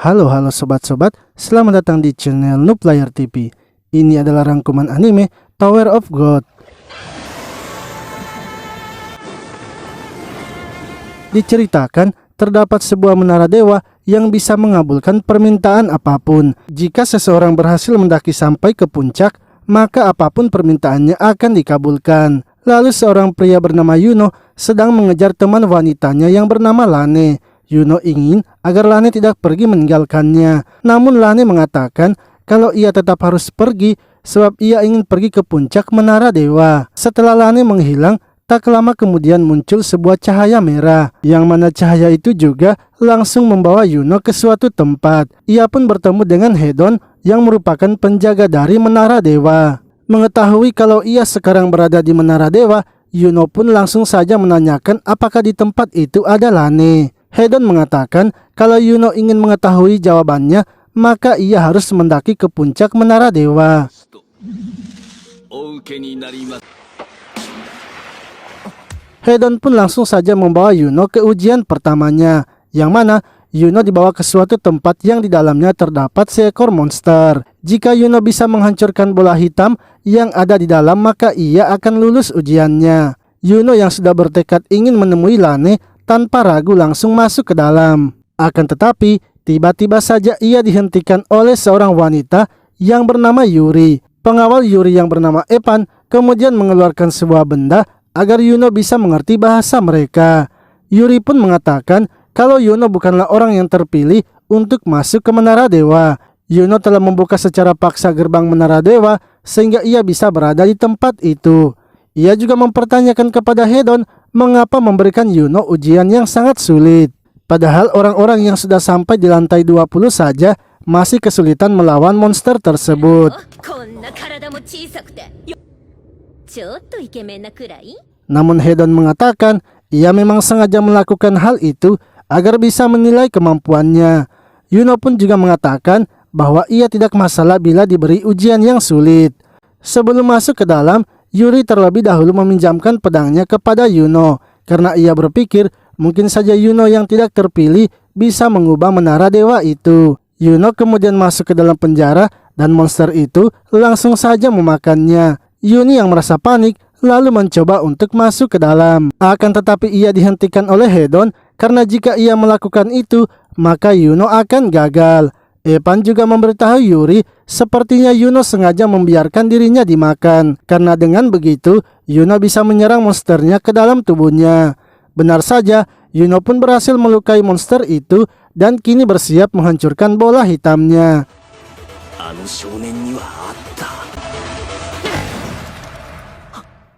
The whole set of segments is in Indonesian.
Halo sobat-sobat, selamat datang di channel Noob Player TV. Ini adalah rangkuman anime Tower of God. Diceritakan, terdapat sebuah menara dewa yang bisa mengabulkan permintaan apapun. Jika seseorang berhasil mendaki sampai ke puncak, maka apapun permintaannya akan dikabulkan. Lalu seorang pria bernama Yuno sedang mengejar teman wanitanya yang bernama Lane. Yuno ingin agar Lane tidak pergi meninggalkannya. Namun Lane mengatakan kalau ia tetap harus pergi sebab ia ingin pergi ke puncak menara dewa. Setelah Lane menghilang, tak lama kemudian muncul sebuah cahaya merah, yang mana cahaya itu juga langsung membawa Yuno ke suatu tempat. Ia pun bertemu dengan Hedon yang merupakan penjaga dari menara dewa. Mengetahui kalau ia sekarang berada di menara dewa, Yuno pun langsung saja menanyakan apakah di tempat itu ada Lane. Hedon mengatakan kalau Yuno ingin mengetahui jawabannya, maka ia harus mendaki ke puncak menara dewa. Hedon pun langsung saja membawa Yuno ke ujian pertamanya, yang mana Yuno dibawa ke suatu tempat yang di dalamnya terdapat seekor monster. Jika Yuno bisa menghancurkan bola hitam yang ada di dalam, maka ia akan lulus ujiannya. Yuno yang sudah bertekad ingin menemui Lane tanpa ragu langsung masuk ke dalam. Akan tetapi, tiba-tiba saja ia dihentikan oleh seorang wanita yang bernama Yuri. Pengawal Yuri yang bernama Evan kemudian mengeluarkan sebuah benda agar Yuno bisa mengerti bahasa mereka. Yuri pun mengatakan kalau Yuno bukanlah orang yang terpilih untuk masuk ke menara dewa. Yuno telah membuka secara paksa gerbang menara dewa sehingga ia bisa berada di tempat itu. Ia juga mempertanyakan kepada Hedon mengapa memberikan Yuno ujian yang sangat sulit. Padahal orang-orang yang sudah sampai di lantai 20 saja masih kesulitan melawan monster tersebut. Namun Hedon mengatakan ia memang sengaja melakukan hal itu agar bisa menilai kemampuannya. Yuno pun juga mengatakan bahwa ia tidak masalah bila diberi ujian yang sulit. Sebelum masuk ke dalam, Yuri terlebih dahulu meminjamkan pedangnya kepada Yuno karena ia berpikir mungkin saja Yuno yang tidak terpilih bisa mengubah menara dewa itu. Yuno kemudian masuk ke dalam penjara dan monster itu langsung saja memakannya. Yuni yang merasa panik lalu mencoba untuk masuk ke dalam. Akan tetapi ia dihentikan oleh Hedon karena jika ia melakukan itu maka Yuno akan gagal. Evan juga memberitahu Yuri sepertinya Yuno sengaja membiarkan dirinya dimakan karena dengan begitu Yuno bisa menyerang monsternya ke dalam tubuhnya. Benar saja, Yuno pun berhasil melukai monster itu dan kini bersiap menghancurkan bola hitamnya.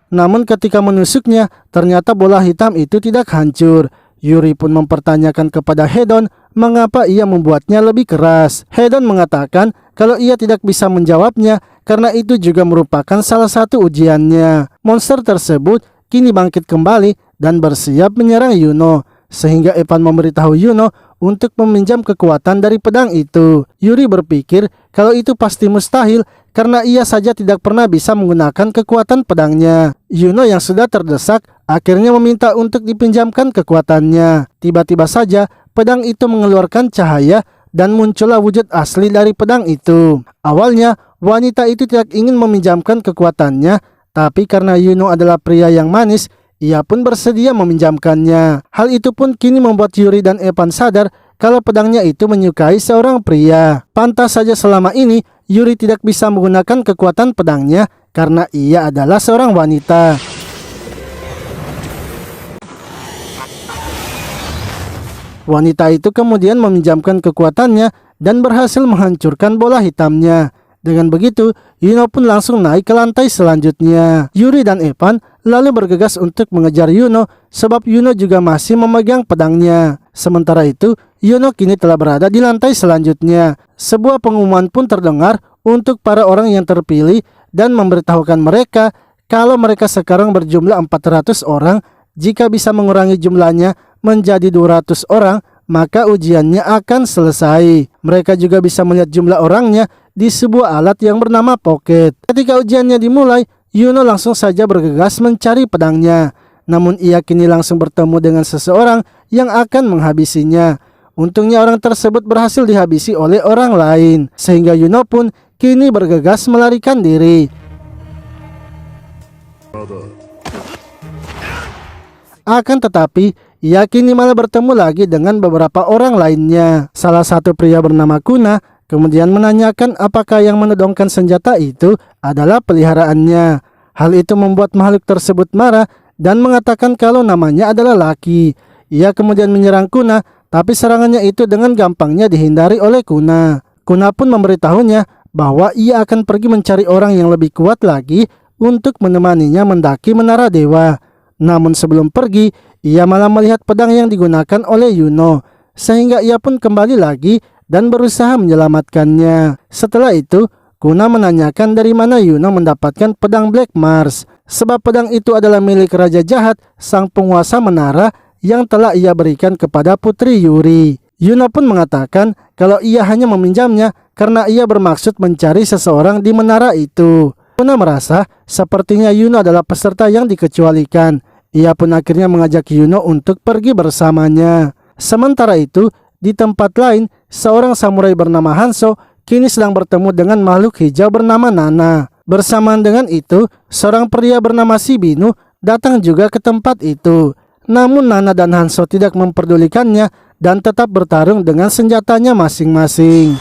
Namun ketika menusuknya, ternyata bola hitam itu tidak hancur. Yuri pun mempertanyakan kepada Hedon mengapa ia membuatnya lebih keras. Hedon mengatakan kalau ia tidak bisa menjawabnya karena itu juga merupakan salah satu ujiannya. Monster tersebut kini bangkit kembali dan bersiap menyerang Yuno, sehingga Evan memberitahu Yuno untuk meminjam kekuatan dari pedang itu. Yuri berpikir kalau itu pasti mustahil karena ia saja tidak pernah bisa menggunakan kekuatan pedangnya. Yuno yang sudah terdesak akhirnya meminta untuk dipinjamkan kekuatannya. Tiba-tiba saja pedang itu mengeluarkan cahaya dan muncullah wujud asli dari pedang itu. Awalnya wanita itu tidak ingin meminjamkan kekuatannya, tapi karena Yuno adalah pria yang manis, ia pun bersedia meminjamkannya. Hal itu pun kini membuat Yuri dan Evan sadar kalau pedangnya itu menyukai seorang pria. Pantas saja selama ini Yuri tidak bisa menggunakan kekuatan pedangnya karena ia adalah seorang wanita. Wanita itu kemudian meminjamkan kekuatannya dan berhasil menghancurkan bola hitamnya. Dengan begitu, Yuno pun langsung naik ke lantai selanjutnya. Yuri dan Evan lalu bergegas untuk mengejar Yuno sebab Yuno juga masih memegang pedangnya. Sementara itu, Yuno kini telah berada di lantai selanjutnya. Sebuah pengumuman pun terdengar untuk para orang yang terpilih dan memberitahukan mereka kalau mereka sekarang berjumlah 400 orang. Jika bisa mengurangi jumlahnya menjadi 200 orang, maka ujiannya akan selesai. Mereka juga bisa melihat jumlah orangnya di sebuah alat yang bernama Pocket. Ketika ujiannya dimulai, Yuno langsung saja bergegas mencari pedangnya. Namun ia kini langsung bertemu dengan seseorang yang akan menghabisinya. Untungnya orang tersebut berhasil dihabisi oleh orang lain, sehingga Yuno pun kini bergegas melarikan diri. Akan tetapi, ia kini malah bertemu lagi dengan beberapa orang lainnya. Salah satu pria bernama Kuna kemudian menanyakan apakah yang menodongkan senjata itu adalah peliharaannya. Hal itu membuat makhluk tersebut marah dan mengatakan kalau namanya adalah Lucky. Ia kemudian menyerang Kuna, tapi serangannya itu dengan gampangnya dihindari oleh Kuna. Kuna pun memberitahunya bahwa ia akan pergi mencari orang yang lebih kuat lagi untuk menemaninya mendaki menara dewa. Namun sebelum pergi, ia malah melihat pedang yang digunakan oleh Yuno, sehingga ia pun kembali lagi dan berusaha menyelamatkannya. Setelah itu, Kuna menanyakan dari mana Yuno mendapatkan pedang Black Mars, sebab pedang itu adalah milik Raja Jahat, sang penguasa menara yang telah ia berikan kepada Putri Yuri. Yuno pun mengatakan kalau ia hanya meminjamnya karena ia bermaksud mencari seseorang di menara itu. Kuna merasa sepertinya Yuno adalah peserta yang dikecualikan. Ia pun akhirnya mengajak Yuno untuk pergi bersamanya. Sementara itu, di tempat lain, seorang samurai bernama Hanso kini sedang bertemu dengan makhluk hijau bernama Nana. Bersamaan dengan itu, seorang pria bernama Shibinu datang juga ke tempat itu. Namun Nana dan Hanso tidak memperdulikannya dan tetap bertarung dengan senjatanya masing-masing.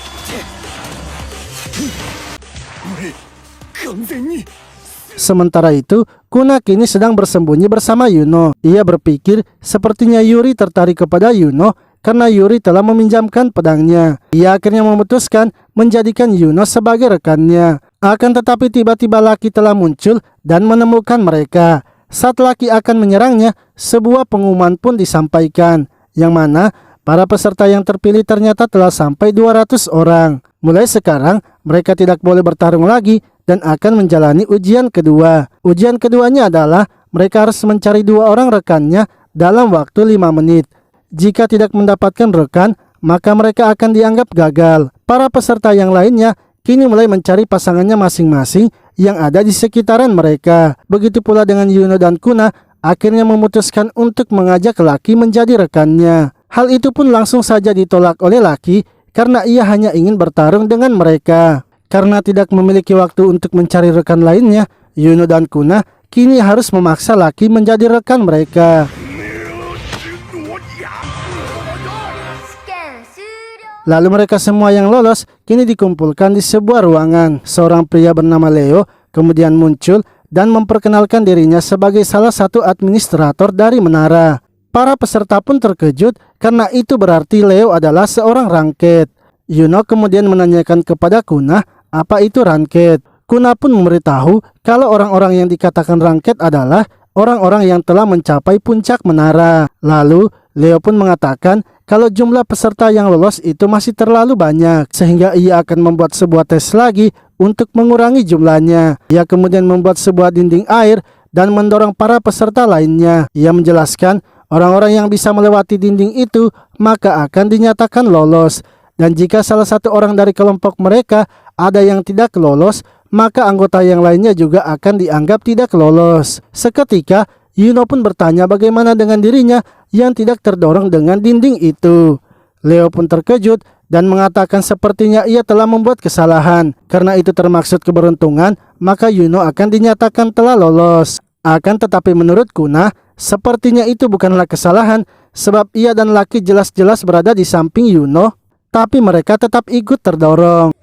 Sementara itu, Kuna kini sedang bersembunyi bersama Yuno. Ia berpikir sepertinya Yuri tertarik kepada Yuno karena Yuri telah meminjamkan pedangnya. Ia akhirnya memutuskan menjadikan Yuno sebagai rekannya. Akan tetapi tiba-tiba Lucky telah muncul dan menemukan mereka. Saat Lucky akan menyerangnya, sebuah pengumuman pun disampaikan, yang mana para peserta yang terpilih ternyata telah sampai 200 orang. Mulai sekarang, mereka tidak boleh bertarung lagi dan akan menjalani ujian kedua. Ujian keduanya adalah mereka harus mencari 2 orang rekannya dalam waktu 5 menit. Jika tidak mendapatkan rekan, maka mereka akan dianggap gagal. Para peserta yang lainnya kini mulai mencari pasangannya masing-masing yang ada di sekitaran mereka. Begitu pula dengan Yuno dan Kuna, akhirnya memutuskan untuk mengajak Lucky menjadi rekannya. Hal itu pun langsung saja ditolak oleh Lucky karena ia hanya ingin bertarung dengan mereka. Karena tidak memiliki waktu untuk mencari rekan lainnya, Yuno dan Kuna kini harus memaksa Lucky menjadi rekan mereka. Lalu mereka semua yang lolos kini dikumpulkan di sebuah ruangan. Seorang pria bernama Leo kemudian muncul dan memperkenalkan dirinya sebagai salah satu administrator dari menara. Para peserta pun terkejut karena itu berarti Leo adalah seorang ranked. Yuno kemudian menanyakan kepada Kuna apa itu ranked. Kuna pun memberitahu kalau orang-orang yang dikatakan ranked adalah orang-orang yang telah mencapai puncak menara. Lalu Leo pun mengatakan kalau jumlah peserta yang lolos itu masih terlalu banyak, sehingga ia akan membuat sebuah tes lagi untuk mengurangi jumlahnya. Ia kemudian membuat sebuah dinding air dan mendorong para peserta lainnya. Ia menjelaskan orang-orang yang bisa melewati dinding itu maka akan dinyatakan lolos. Dan jika salah satu orang dari kelompok mereka ada yang tidak lolos, maka anggota yang lainnya juga akan dianggap tidak lolos. Seketika Yuno pun bertanya bagaimana dengan dirinya yang tidak terdorong dengan dinding itu. Leo pun terkejut dan mengatakan sepertinya ia telah membuat kesalahan. Karena itu termaksud keberuntungan, maka Yuno akan dinyatakan telah lolos. Akan tetapi menurut Kuna, sepertinya itu bukanlah kesalahan, sebab ia dan Lucky jelas-jelas berada di samping Yuno, tapi mereka tetap ikut terdorong.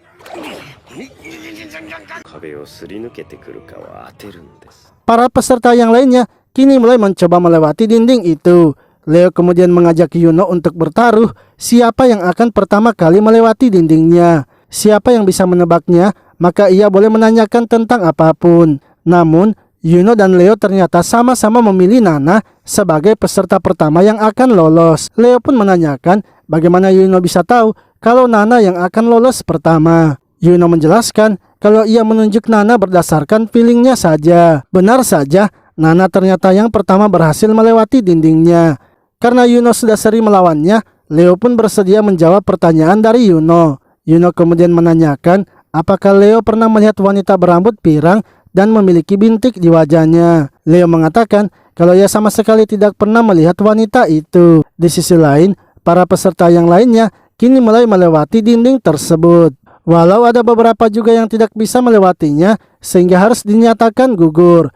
Para peserta yang lainnya kini mulai mencoba melewati dinding itu. Leo kemudian mengajak Yuno untuk bertaruh siapa yang akan pertama kali melewati dindingnya. Siapa yang bisa menebaknya, maka ia boleh menanyakan tentang apapun. Namun, Yuno dan Leo ternyata sama-sama memilih Nana sebagai peserta pertama yang akan lolos. Leo pun menanyakan bagaimana Yuno bisa tahu kalau Nana yang akan lolos pertama. Yuno menjelaskan kalau ia menunjuk Nana berdasarkan feelingnya saja. Benar saja, Nana ternyata yang pertama berhasil melewati dindingnya. Karena Yuno sudah sering melawannya, Leo pun bersedia menjawab pertanyaan dari Yuno. Yuno kemudian menanyakan apakah Leo pernah melihat wanita berambut pirang dan memiliki bintik di wajahnya. Leo mengatakan kalau ia sama sekali tidak pernah melihat wanita itu. Di sisi lain, Para peserta yang lainnya kini mulai melewati dinding tersebut. Walau ada beberapa juga yang tidak bisa melewatinya sehingga harus dinyatakan gugur.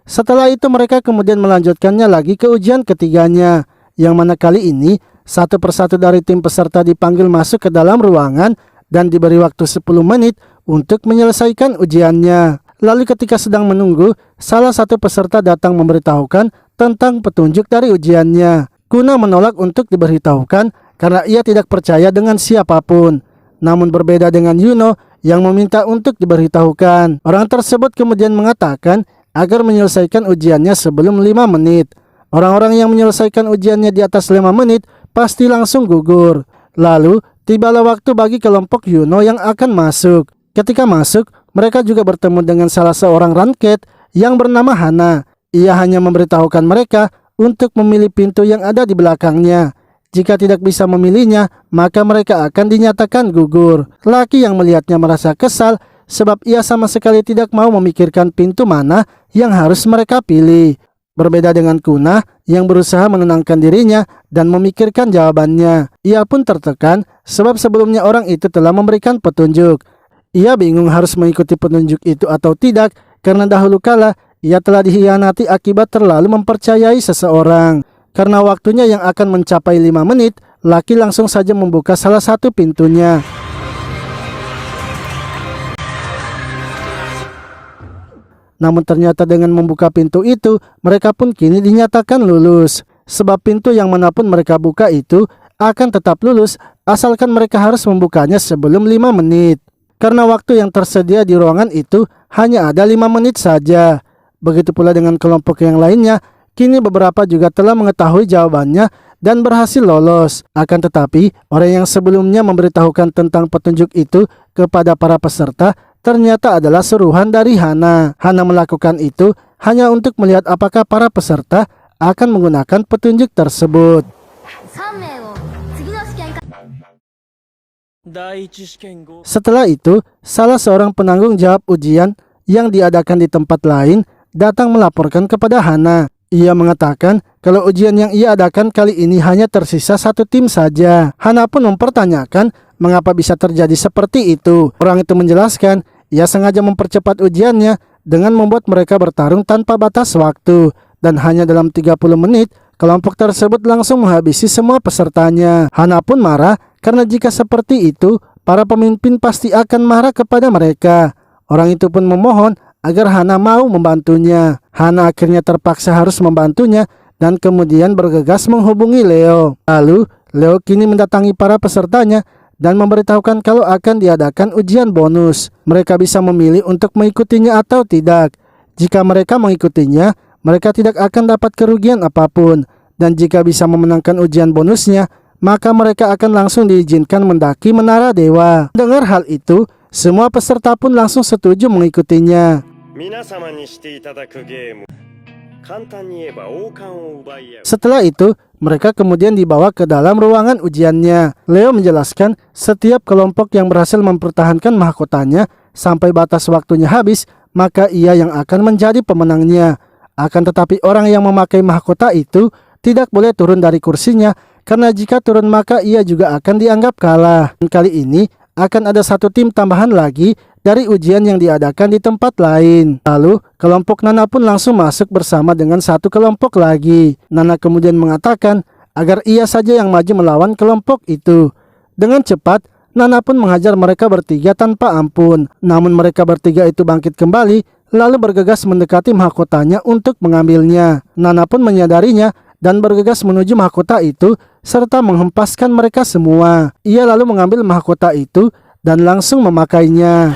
Setelah itu mereka kemudian melanjutkannya lagi ke ujian ketiganya, yang mana kali ini satu persatu dari tim peserta dipanggil masuk ke dalam ruangan dan diberi waktu 10 menit untuk menyelesaikan ujiannya. Lalu ketika sedang menunggu, salah satu peserta datang memberitahukan tentang petunjuk dari ujiannya. Kuna menolak untuk diberitahukan karena ia tidak percaya dengan siapapun. Namun berbeda dengan Yuno yang meminta untuk diberitahukan. Orang tersebut kemudian mengatakan agar menyelesaikan ujiannya sebelum 5 menit. Orang-orang yang menyelesaikan ujiannya di atas 5 menit pasti langsung gugur. Lalu tibalah waktu bagi kelompok Yuno yang akan masuk. Ketika masuk, mereka juga bertemu dengan salah seorang ranket yang bernama Hana. Ia hanya memberitahukan mereka untuk memilih pintu yang ada di belakangnya. Jika tidak bisa memilihnya, maka mereka akan dinyatakan gugur. Laki yang melihatnya merasa kesal sebab ia sama sekali tidak mau memikirkan pintu mana yang harus mereka pilih. Berbeda dengan Kuna yang berusaha menenangkan dirinya dan memikirkan jawabannya. Ia pun tertekan sebab sebelumnya orang itu telah memberikan petunjuk. Ia bingung harus mengikuti petunjuk itu atau tidak karena dahulu kala ia telah dikhianati akibat terlalu mempercayai seseorang. Karena waktunya yang akan mencapai 5 menit, laki langsung saja membuka salah satu pintunya. Namun ternyata dengan membuka pintu itu, mereka pun kini dinyatakan lulus. Sebab pintu yang manapun mereka buka itu akan tetap lulus asalkan mereka harus membukanya sebelum 5 menit. Karena waktu yang tersedia di ruangan itu hanya ada 5 menit saja. Begitu pula dengan kelompok yang lainnya, kini beberapa juga telah mengetahui jawabannya dan berhasil lolos. Akan tetapi, orang yang sebelumnya memberitahukan tentang petunjuk itu kepada para peserta ternyata adalah suruhan dari Hana. Hana melakukan itu hanya untuk melihat apakah para peserta akan menggunakan petunjuk tersebut. Setelah itu, salah seorang penanggung jawab ujian yang diadakan di tempat lain datang melaporkan kepada Hana. Ia mengatakan kalau ujian yang ia adakan kali ini hanya tersisa satu tim saja. Hana pun mempertanyakan mengapa bisa terjadi seperti itu. Orang itu menjelaskan ia sengaja mempercepat ujiannya dengan membuat mereka bertarung tanpa batas waktu. Dan hanya dalam 30 menit, kelompok tersebut langsung menghabisi semua pesertanya. Hana pun marah karena jika seperti itu, para pemimpin pasti akan marah kepada mereka. Orang itu pun memohon agar Hana mau membantunya. Hana akhirnya terpaksa harus membantunya dan kemudian bergegas menghubungi Leo. Lalu, Leo kini mendatangi para pesertanya dan memberitahukan kalau akan diadakan ujian bonus. Mereka bisa memilih untuk mengikutinya atau tidak. Jika mereka mengikutinya, mereka tidak akan dapat kerugian apapun. Dan jika bisa memenangkan ujian bonusnya, maka mereka akan langsung diizinkan mendaki menara dewa. Dengar hal itu, semua peserta pun langsung setuju mengikutinya. Setelah itu, mereka kemudian dibawa ke dalam ruangan ujiannya. Leo menjelaskan setiap kelompok yang berhasil mempertahankan mahkotanya sampai batas waktunya habis, maka ia yang akan menjadi pemenangnya. Akan tetapi orang yang memakai mahkota itu tidak boleh turun dari kursinya, karena jika turun maka ia juga akan dianggap kalah. Dan kali ini akan ada satu tim tambahan lagi dari ujian yang diadakan di tempat lain. Lalu kelompok Nana pun langsung masuk bersama dengan satu kelompok lagi. Nana kemudian mengatakan agar ia saja yang maju melawan kelompok itu. Dengan cepat Nana pun menghajar mereka bertiga tanpa ampun. Namun mereka bertiga itu bangkit kembali lalu bergegas mendekati mahkotanya untuk mengambilnya. Nana pun menyadarinya dan bergegas menuju mahkota itu serta menghempaskan mereka semua. Ia lalu mengambil mahkota itu dan langsung memakainya.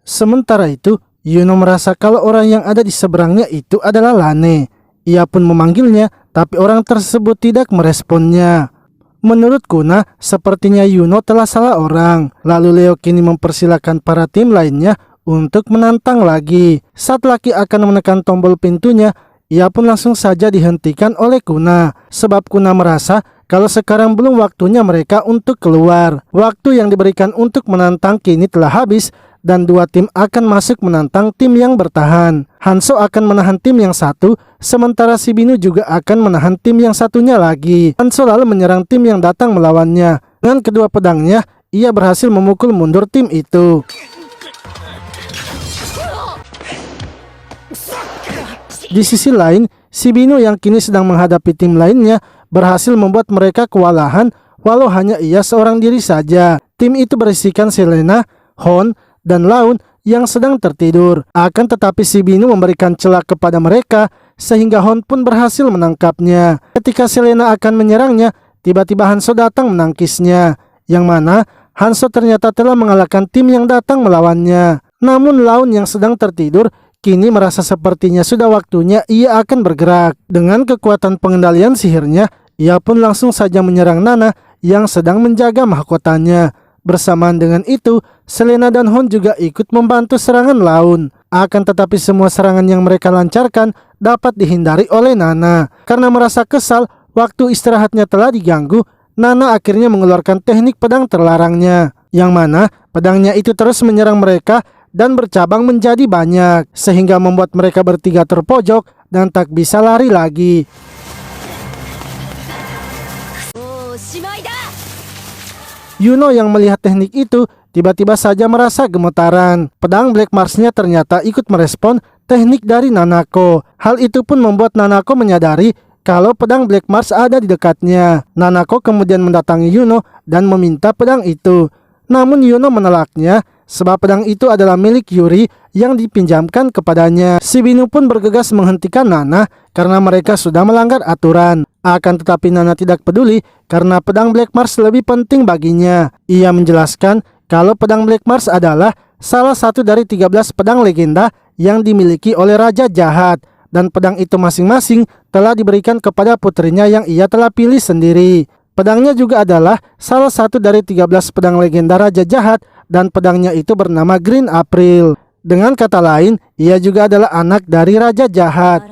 Sementara itu, Yuno merasa kalau orang yang ada di seberangnya itu adalah Lane. Ia pun memanggilnya, tapi orang tersebut tidak meresponnya. Menurut Kuna, sepertinya Yuno telah salah orang. Lalu Leo kini mempersilahkan para tim lainnya untuk menantang lagi. Saat laki akan menekan tombol pintunya, ia pun langsung saja dihentikan oleh Kuna. Sebab Kuna merasa kalau sekarang belum waktunya mereka untuk keluar. Waktu yang diberikan untuk menantang kini telah habis dan dua tim akan masuk menantang tim yang bertahan. Hanzo akan menahan tim yang satu, sementara Shibinu juga akan menahan tim yang satunya lagi. Hanzo lalu menyerang tim yang datang melawannya. Dengan kedua pedangnya, ia berhasil memukul mundur tim itu. Di sisi lain, Shibinu yang kini sedang menghadapi tim lainnya berhasil membuat mereka kewalahan walau hanya ia seorang diri saja. Tim itu berisikan Selena, Hon, dan Laun yang sedang tertidur. Akan tetapi Shibinu memberikan celah kepada mereka sehingga Hon pun berhasil menangkapnya. Ketika Selena akan menyerangnya, tiba-tiba Hanzo datang menangkisnya, yang mana Hanzo ternyata telah mengalahkan tim yang datang melawannya. Namun Laun yang sedang tertidur kini merasa sepertinya sudah waktunya ia akan bergerak. Dengan kekuatan pengendalian sihirnya, ia pun langsung saja menyerang Nana yang sedang menjaga mahkotanya. Bersamaan dengan itu, Selena dan Hon juga ikut membantu serangan Laun. Akan tetapi semua serangan yang mereka lancarkan dapat dihindari oleh Nana. Karena merasa kesal, waktu istirahatnya telah diganggu, Nana akhirnya mengeluarkan teknik pedang terlarangnya. Yang mana pedangnya itu terus menyerang mereka dan bercabang menjadi banyak, sehingga membuat mereka bertiga terpojok dan tak bisa lari lagi. Yuno yang melihat teknik itu tiba-tiba saja merasa gemetaran. Pedang Black Mars-nya ternyata ikut merespon teknik dari Nanako. Hal itu pun membuat Nanako menyadari kalau pedang Black Mars ada di dekatnya. Nanako kemudian mendatangi Yuno dan meminta pedang itu. Namun Yuno menolaknya sebab pedang itu adalah milik Yuri yang dipinjamkan kepadanya. Shibinu pun bergegas menghentikan Nana karena mereka sudah melanggar aturan. Akan tetapi Nana tidak peduli karena pedang Black Mars lebih penting baginya. Ia menjelaskan kalau pedang Black Mars adalah salah satu dari 13 pedang legenda yang dimiliki oleh Raja Jahat. Dan pedang itu masing-masing telah diberikan kepada putrinya yang ia telah pilih sendiri. Pedangnya juga adalah salah satu dari 13 pedang legenda Raja Jahat dan pedangnya itu bernama Green April. Dengan kata lain, ia juga adalah anak dari Raja Jahat.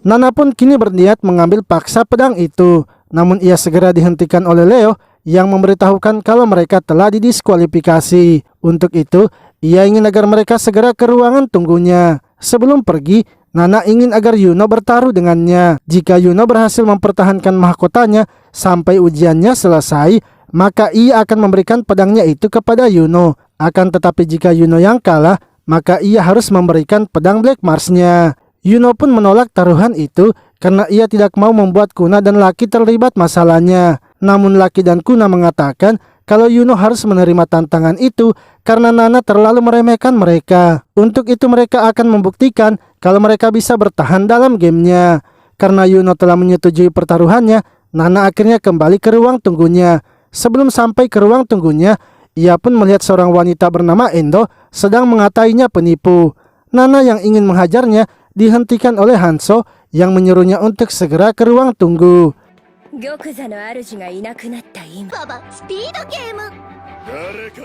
Nana pun kini berniat mengambil paksa pedang itu. Namun ia segera dihentikan oleh Leo yang memberitahukan kalau mereka telah didiskualifikasi. Untuk itu, ia ingin agar mereka segera ke ruangan tunggunya. Sebelum pergi, Nana ingin agar Yuno bertaruh dengannya. Jika Yuno berhasil mempertahankan mahkotanya sampai ujiannya selesai, maka ia akan memberikan pedangnya itu kepada Yuno. Akan tetapi jika Yuno yang kalah, maka ia harus memberikan pedang Black Mars-nya. Yuno pun menolak taruhan itu karena ia tidak mau membuat Kuna dan Lucky terlibat masalahnya. Namun Lucky dan Kuna mengatakan kalau Yuno harus menerima tantangan itu karena Nana terlalu meremehkan mereka. Untuk itu mereka akan membuktikan kalau mereka bisa bertahan dalam gamenya. Karena Yuno telah menyetujui pertaruhannya, Nana akhirnya kembali ke ruang tunggunya. Sebelum sampai ke ruang tunggunya, ia pun melihat seorang wanita bernama Endo sedang mengatainya penipu. Nana yang ingin menghajarnya dihentikan oleh Hanzo yang menyuruhnya untuk segera ke ruang tunggu.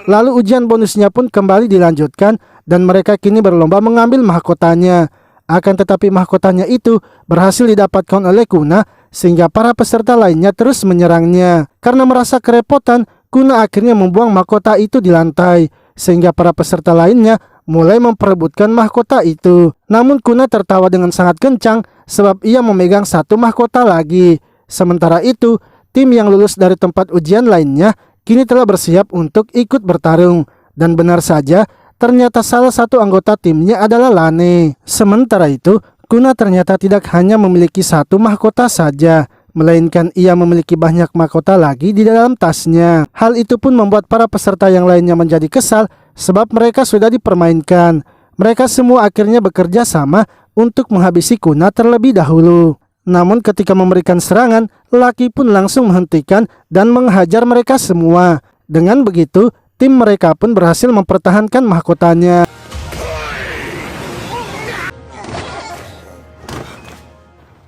Lalu ujian bonusnya pun kembali dilanjutkan dan mereka kini berlomba mengambil mahkotanya. Akan tetapi mahkotanya itu berhasil didapatkan oleh Kuna sehingga para peserta lainnya terus menyerangnya. Karena merasa kerepotan, Kuna akhirnya membuang mahkota itu di lantai sehingga para peserta lainnya mulai memperebutkan mahkota itu. Namun Kuna tertawa dengan sangat kencang sebab ia memegang satu mahkota lagi. Sementara itu, tim yang lulus dari tempat ujian lainnya kini telah bersiap untuk ikut bertarung. Dan benar saja, ternyata salah satu anggota timnya adalah Lane. Sementara itu, Kuna ternyata tidak hanya memiliki satu mahkota saja, melainkan ia memiliki banyak mahkota lagi di dalam tasnya. Hal itu pun membuat para peserta yang lainnya menjadi kesal sebab mereka sudah dipermainkan. Mereka semua akhirnya bekerja sama untuk menghabisi Kuna terlebih dahulu. Namun ketika memberikan serangan, Lucky pun langsung menghentikan dan menghajar mereka semua. Dengan begitu, tim mereka pun berhasil mempertahankan mahkotanya.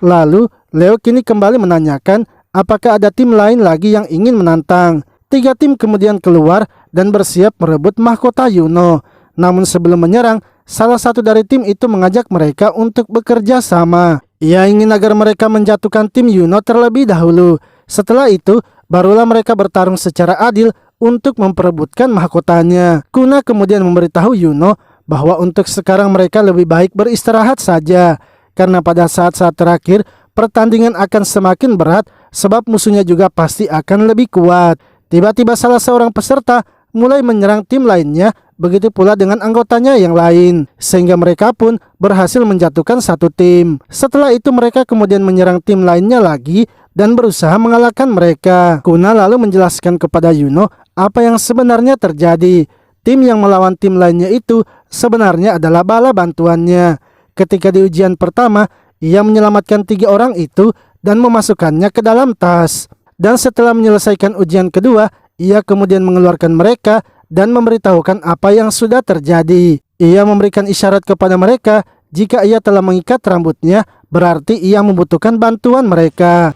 Lalu, Leo kini kembali menanyakan apakah ada tim lain lagi yang ingin menantang. 3 tim kemudian keluar dan bersiap merebut mahkota Yuno. Namun sebelum menyerang, salah satu dari tim itu mengajak mereka untuk bekerja sama. Ia ingin agar mereka menjatuhkan tim Yuno terlebih dahulu. Setelah itu, barulah mereka bertarung secara adil untuk memperebutkan mahkotanya. Kuna kemudian memberitahu Yuno bahwa untuk sekarang mereka lebih baik beristirahat saja, karena pada saat-saat terakhir pertandingan akan semakin berat sebab musuhnya juga pasti akan lebih kuat. Tiba-tiba salah seorang peserta mulai menyerang tim lainnya, begitu pula dengan anggotanya yang lain, sehingga mereka pun berhasil menjatuhkan satu tim. Setelah itu mereka kemudian menyerang tim lainnya lagi dan berusaha mengalahkan mereka. Kuna lalu menjelaskan kepada Yuno apa yang sebenarnya terjadi. Tim yang melawan tim lainnya itu sebenarnya adalah bala bantuannya. Ketika di ujian pertama, ia menyelamatkan 3 orang itu dan memasukkannya ke dalam tas. Dan setelah menyelesaikan ujian kedua, ia kemudian mengeluarkan mereka dan memberitahukan apa yang sudah terjadi. Ia memberikan isyarat kepada mereka jika ia telah mengikat rambutnya, berarti ia membutuhkan bantuan mereka.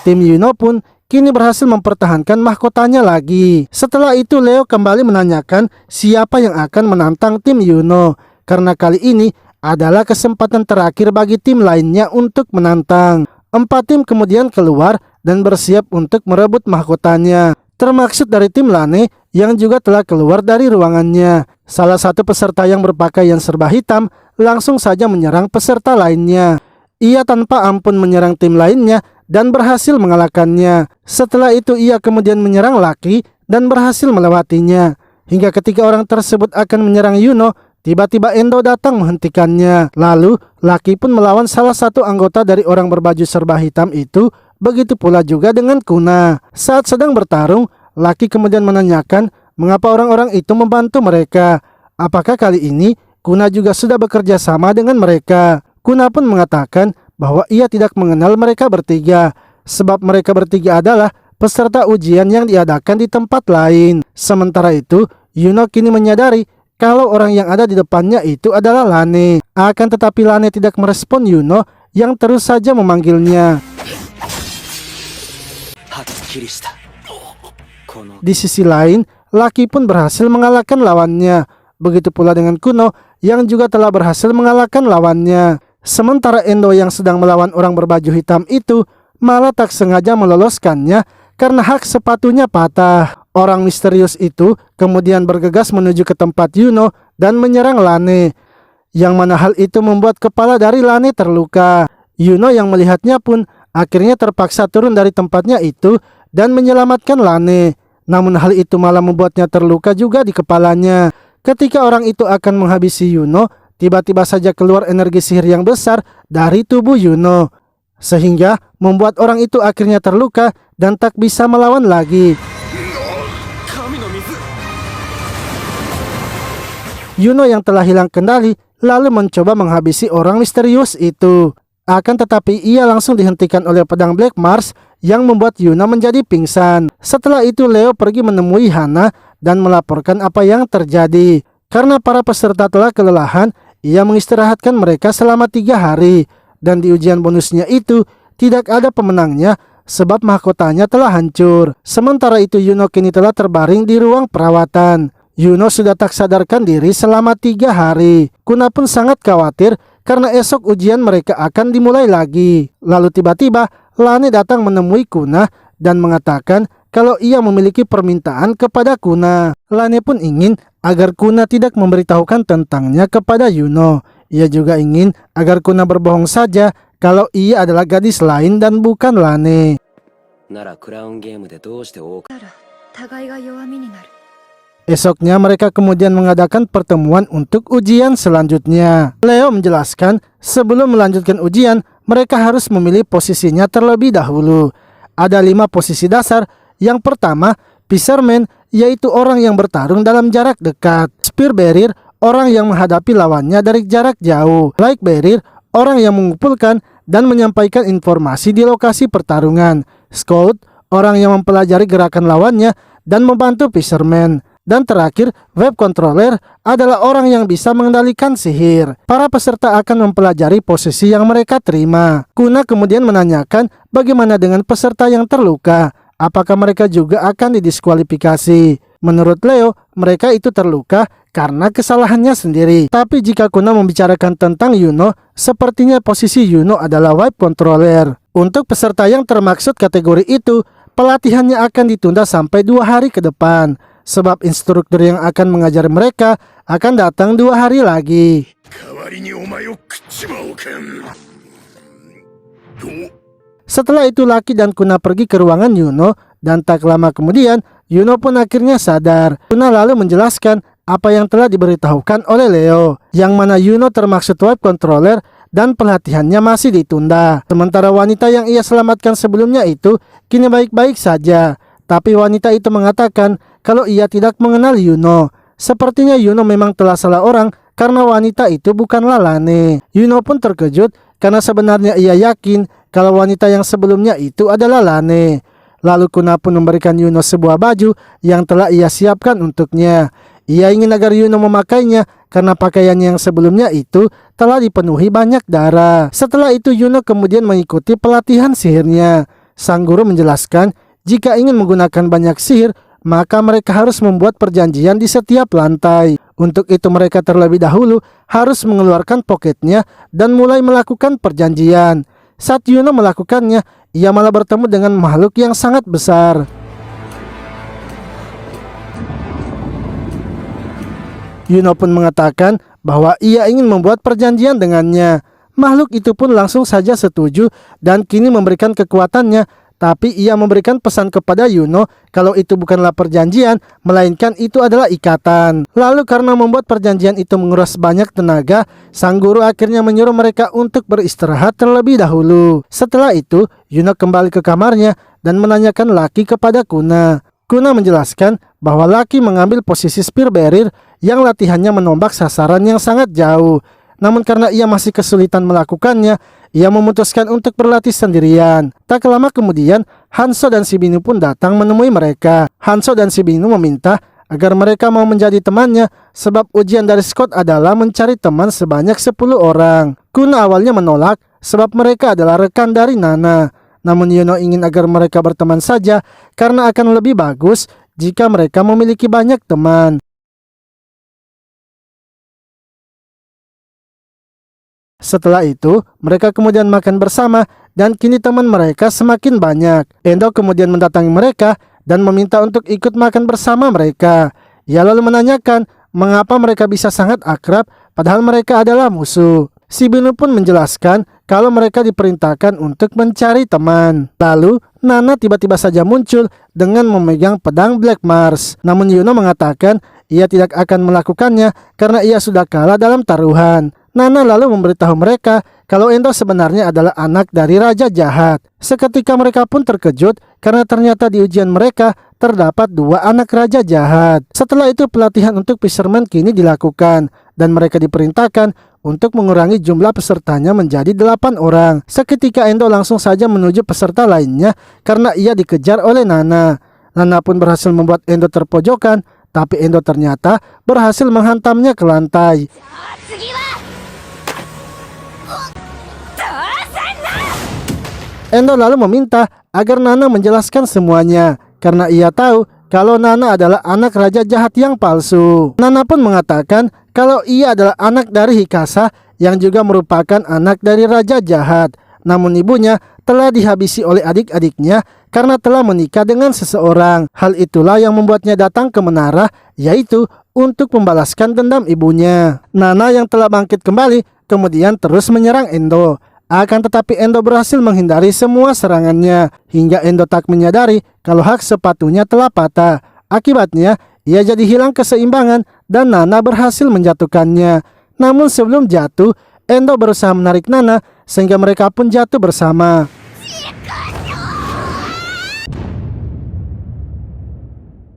Tim Yuno pun kini berhasil mempertahankan mahkotanya lagi. Setelah itu Leo kembali menanyakan siapa yang akan menantang tim Yuno, karena kali ini adalah kesempatan terakhir bagi tim lainnya untuk menantang. 4 tim kemudian keluar dan bersiap untuk merebut mahkotanya, termaksud dari tim Lane yang juga telah keluar dari ruangannya. Salah satu peserta yang berpakaian serba hitam langsung saja menyerang peserta lainnya. Ia tanpa ampun menyerang tim lainnya dan berhasil mengalahkannya. Setelah itu ia kemudian menyerang Lucky dan berhasil melewatinya. Hingga ketika orang tersebut akan menyerang Yuno, tiba-tiba Endo datang menghentikannya. Lalu Lucky pun melawan salah satu anggota dari orang berbaju serba hitam itu. Begitu pula juga dengan Kuna. Saat sedang bertarung, Lucky kemudian menanyakan mengapa orang-orang itu membantu mereka. Apakah kali ini Kuna juga sudah bekerja sama dengan mereka? Kuna pun mengatakan bahwa ia tidak mengenal mereka bertiga, sebab mereka bertiga adalah peserta ujian yang diadakan di tempat lain. Sementara itu, Yuno kini menyadari kalau orang yang ada di depannya itu adalah Lane. Akan tetapi Lane tidak merespon Yuno yang terus saja memanggilnya. Di sisi lain, Lucky pun berhasil mengalahkan lawannya. Begitu pula dengan Kuno yang juga telah berhasil mengalahkan lawannya. Sementara Endo yang sedang melawan orang berbaju hitam itu malah tak sengaja meloloskannya karena hak sepatunya patah. Orang misterius itu kemudian bergegas menuju ke tempat Yuno dan menyerang Lane, yang mana hal itu membuat kepala dari Lane terluka. Yuno yang melihatnya pun akhirnya terpaksa turun dari tempatnya itu dan menyelamatkan Lane. Namun hal itu malah membuatnya terluka juga di kepalanya. Ketika orang itu akan menghabisi Yuno, tiba-tiba saja keluar energi sihir yang besar dari tubuh Yuno, sehingga membuat orang itu akhirnya terluka dan tak bisa melawan lagi. Yuno yang telah hilang kendali lalu mencoba menghabisi orang misterius itu. Akan tetapi ia langsung dihentikan oleh pedang Black Mars yang membuat Yuno menjadi pingsan. Setelah itu Leo pergi menemui Hana dan melaporkan apa yang terjadi. Karena para peserta telah kelelahan, ia mengistirahatkan mereka selama 3 hari. Dan di ujian bonusnya itu tidak ada pemenangnya sebab mahkotanya telah hancur. Sementara itu Yuno kini telah terbaring di ruang perawatan. Yuno sudah tak sadarkan diri selama 3 hari. Kuna pun sangat khawatir karena esok ujian mereka akan dimulai lagi. Lalu tiba-tiba Lane datang menemui Kuna dan mengatakan kalau ia memiliki permintaan kepada Kuna. Lane pun ingin agar Kuna tidak memberitahukan tentangnya kepada Yuno. Ia juga ingin agar Kuna berbohong saja kalau ia adalah gadis lain dan bukan Lane. Esoknya mereka kemudian mengadakan pertemuan untuk ujian selanjutnya. Leo menjelaskan sebelum melanjutkan ujian mereka harus memilih posisinya terlebih dahulu. Ada 5 posisi dasar. Yang pertama, Fisherman, yaitu orang yang bertarung dalam jarak dekat. Spear Bearer, orang yang menghadapi lawannya dari jarak jauh. Light Bearer, orang yang mengumpulkan dan menyampaikan informasi di lokasi pertarungan. Scout, orang yang mempelajari gerakan lawannya dan membantu Fisherman. Dan terakhir, Web Controller adalah orang yang bisa mengendalikan sihir. Para peserta akan mempelajari posisi yang mereka terima. Kuna kemudian menanyakan bagaimana dengan peserta yang terluka. Apakah mereka juga akan didiskualifikasi? Menurut Leo, mereka itu terluka karena kesalahannya sendiri. Tapi jika Kuna membicarakan tentang Yuno, sepertinya posisi Yuno adalah wipe controller. Untuk peserta yang termaksud kategori itu, pelatihannya akan ditunda sampai 2 hari ke depan. Sebab instruktur yang akan mengajar mereka akan datang 2 hari lagi. Setelah itu Lucky dan Kuna pergi ke ruangan Yuno, dan tak lama kemudian Yuno pun akhirnya sadar. Kuna lalu menjelaskan apa yang telah diberitahukan oleh Leo, yang mana Yuno termaksud wipe controller dan pelatihannya masih ditunda. Sementara wanita yang ia selamatkan sebelumnya itu kini baik-baik saja. Tapi wanita itu mengatakan kalau ia tidak mengenal Yuno. Sepertinya Yuno memang telah salah orang karena wanita itu bukanlah Lane. Yuno pun terkejut karena sebenarnya ia yakin kalau wanita yang sebelumnya itu adalah Lane. Lalu Kuna pun memberikan Yuno sebuah baju yang telah ia siapkan untuknya. Ia ingin agar Yuno memakainya karena pakaiannya yang sebelumnya itu telah dipenuhi banyak darah. Setelah itu Yuno kemudian mengikuti pelatihan sihirnya. Sang guru menjelaskan jika ingin menggunakan banyak sihir, maka mereka harus membuat perjanjian di setiap lantai. Untuk itu mereka terlebih dahulu harus mengeluarkan poketnya dan mulai melakukan perjanjian. Saat Yuno melakukannya, ia malah bertemu dengan makhluk yang sangat besar. Yuno pun mengatakan bahwa ia ingin membuat perjanjian dengannya. Makhluk itu pun langsung saja setuju dan kini memberikan kekuatannya. Tapi ia memberikan pesan kepada Yuno kalau itu bukanlah perjanjian, melainkan itu adalah ikatan. Lalu karena membuat perjanjian itu menguras banyak tenaga, sang guru akhirnya menyuruh mereka untuk beristirahat terlebih dahulu. Setelah itu, Yuno kembali ke kamarnya dan menanyakan Lucky kepada Kuna. Kuna menjelaskan bahwa Lucky mengambil posisi spear barrier yang latihannya menombak sasaran yang sangat jauh. Namun karena ia masih kesulitan melakukannya, ia memutuskan untuk berlatih sendirian. Tak lama kemudian, Hanso dan Shibinu pun datang menemui mereka. Hanso dan Shibinu meminta agar mereka mau menjadi temannya, sebab ujian dari Scott adalah mencari teman sebanyak 10 orang. Kuna awalnya menolak, sebab mereka adalah rekan dari Nana. Namun Yuno ingin agar mereka berteman saja, karena akan lebih bagus jika mereka memiliki banyak teman. Setelah itu, mereka kemudian makan bersama dan kini teman mereka semakin banyak. Endo kemudian mendatangi mereka dan meminta untuk ikut makan bersama mereka. Ia lalu menanyakan mengapa mereka bisa sangat akrab padahal mereka adalah musuh. Shibinu pun menjelaskan kalau mereka diperintahkan untuk mencari teman. Lalu, Nana tiba-tiba saja muncul dengan memegang pedang Black Mars. Namun Yuno mengatakan ia tidak akan melakukannya karena ia sudah kalah dalam taruhan. Nana lalu memberitahu mereka kalau Endo sebenarnya adalah anak dari Raja Jahat. Seketika mereka pun terkejut karena ternyata di ujian mereka terdapat 2 anak Raja Jahat. Setelah itu pelatihan untuk fisherman kini dilakukan dan mereka diperintahkan untuk mengurangi jumlah pesertanya menjadi 8 orang. Seketika Endo langsung saja menuju peserta lainnya karena ia dikejar oleh Nana. Nana pun berhasil membuat Endo terpojokan, tapi Endo ternyata berhasil menghantamnya ke lantai. Endo lalu meminta agar Nana menjelaskan semuanya karena ia tahu kalau Nana adalah anak Raja Jahat yang palsu. Nana pun mengatakan kalau ia adalah anak dari Hikasa yang juga merupakan anak dari Raja Jahat. Namun ibunya telah dihabisi oleh adik-adiknya karena telah menikah dengan seseorang. Hal itulah yang membuatnya datang ke menara, yaitu untuk membalaskan dendam ibunya. Nana yang telah bangkit kembali kemudian terus menyerang Endo. Akan tetapi Endo berhasil menghindari semua serangannya hingga Endo tak menyadari kalau hak sepatunya telah patah. Akibatnya ia jadi hilang keseimbangan dan Nana berhasil menjatuhkannya. Namun sebelum jatuh, Endo berusaha menarik Nana sehingga mereka pun jatuh bersama.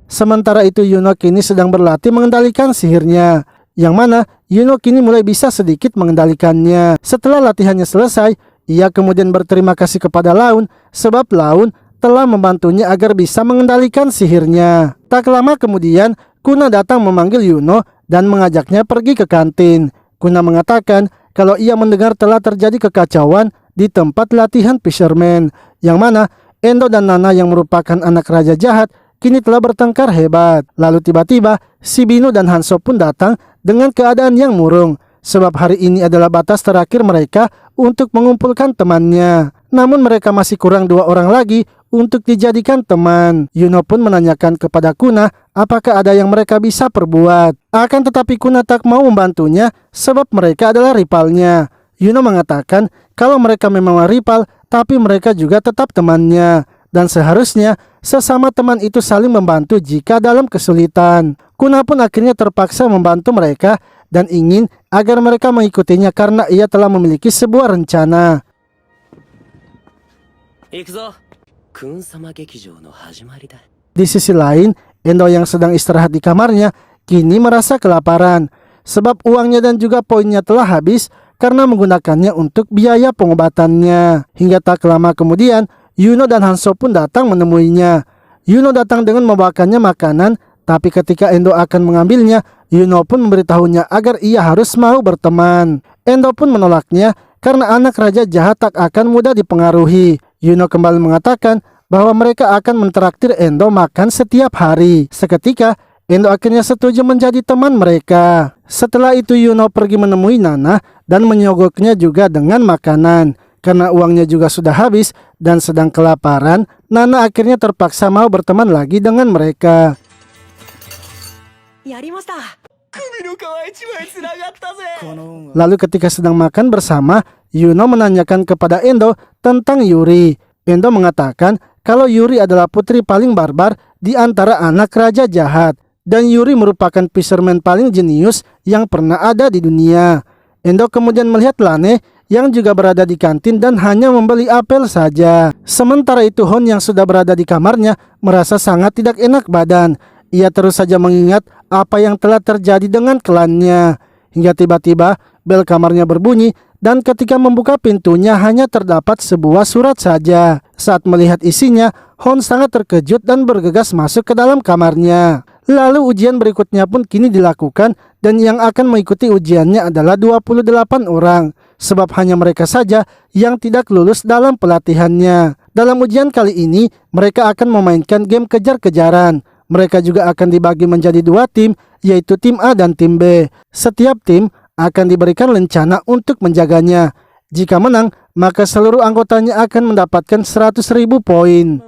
Sementara itu Yuno kini sedang berlatih mengendalikan sihirnya, yang mana Yuno kini mulai bisa sedikit mengendalikannya. Setelah latihannya selesai, ia kemudian berterima kasih kepada Laun sebab Laun telah membantunya agar bisa mengendalikan sihirnya. Tak lama kemudian, Kuna datang memanggil Yuno dan mengajaknya pergi ke kantin. Kuna mengatakan kalau ia mendengar telah terjadi kekacauan di tempat latihan fisherman, yang mana Endo dan Nana yang merupakan anak Raja Jahat kini telah bertengkar hebat. Lalu tiba-tiba si Binu dan Hanso pun datang dengan keadaan yang murung, sebab hari ini adalah batas terakhir mereka untuk mengumpulkan temannya. Namun mereka masih kurang 2 orang lagi untuk dijadikan teman. Yuno pun menanyakan kepada Kuna apakah ada yang mereka bisa perbuat. Akan tetapi Kuna tak mau membantunya sebab mereka adalah rivalnya. Yuno mengatakan kalau mereka memang rival, tapi mereka juga tetap temannya. Dan seharusnya sesama teman itu saling membantu jika dalam kesulitan. Kuna pun akhirnya terpaksa membantu mereka dan ingin agar mereka mengikutinya karena ia telah memiliki sebuah rencana. Di sisi lain, Endo yang sedang istirahat di kamarnya kini merasa kelaparan sebab uangnya dan juga poinnya telah habis karena menggunakannya untuk biaya pengobatannya. Hingga tak lama kemudian Yuno dan Hanso pun datang menemuinya. Yuno datang dengan membawakannya makanan, tapi ketika Endo akan mengambilnya, Yuno pun memberitahunya agar ia harus mau berteman. Endo pun menolaknya karena anak raja jahat tak akan mudah dipengaruhi. Yuno kembali mengatakan bahwa mereka akan mentraktir Endo makan setiap hari. Seketika Endo akhirnya setuju menjadi teman mereka. Setelah itu Yuno pergi menemui Nana dan menyogoknya juga dengan makanan. Karena uangnya juga sudah habis dan sedang kelaparan, Nana akhirnya terpaksa mau berteman lagi dengan mereka. Lalu ketika sedang makan bersama, Yuno menanyakan kepada Endo tentang Yuri. Endo mengatakan kalau Yuri adalah putri paling barbar di antara anak raja jahat. Dan Yuri merupakan fisherman paling jenius yang pernah ada di dunia. Endo kemudian melihat Lane yang juga berada di kantin dan hanya membeli apel saja. Sementara itu Hon yang sudah berada di kamarnya merasa sangat tidak enak badan. Ia terus saja mengingat apa yang telah terjadi dengan klannya. Hingga tiba-tiba bel kamarnya berbunyi dan ketika membuka pintunya hanya terdapat sebuah surat saja. Saat melihat isinya, Hon sangat terkejut dan bergegas masuk ke dalam kamarnya. Lalu ujian berikutnya pun kini dilakukan dan yang akan mengikuti ujiannya adalah 28 orang. Sebab hanya mereka saja yang tidak lulus dalam pelatihannya. Dalam ujian kali ini, mereka akan memainkan game kejar-kejaran. Mereka juga akan dibagi menjadi 2 tim, yaitu tim A dan tim B. Setiap tim akan diberikan lencana untuk menjaganya. Jika menang, maka seluruh anggotanya akan mendapatkan 100.000 poin.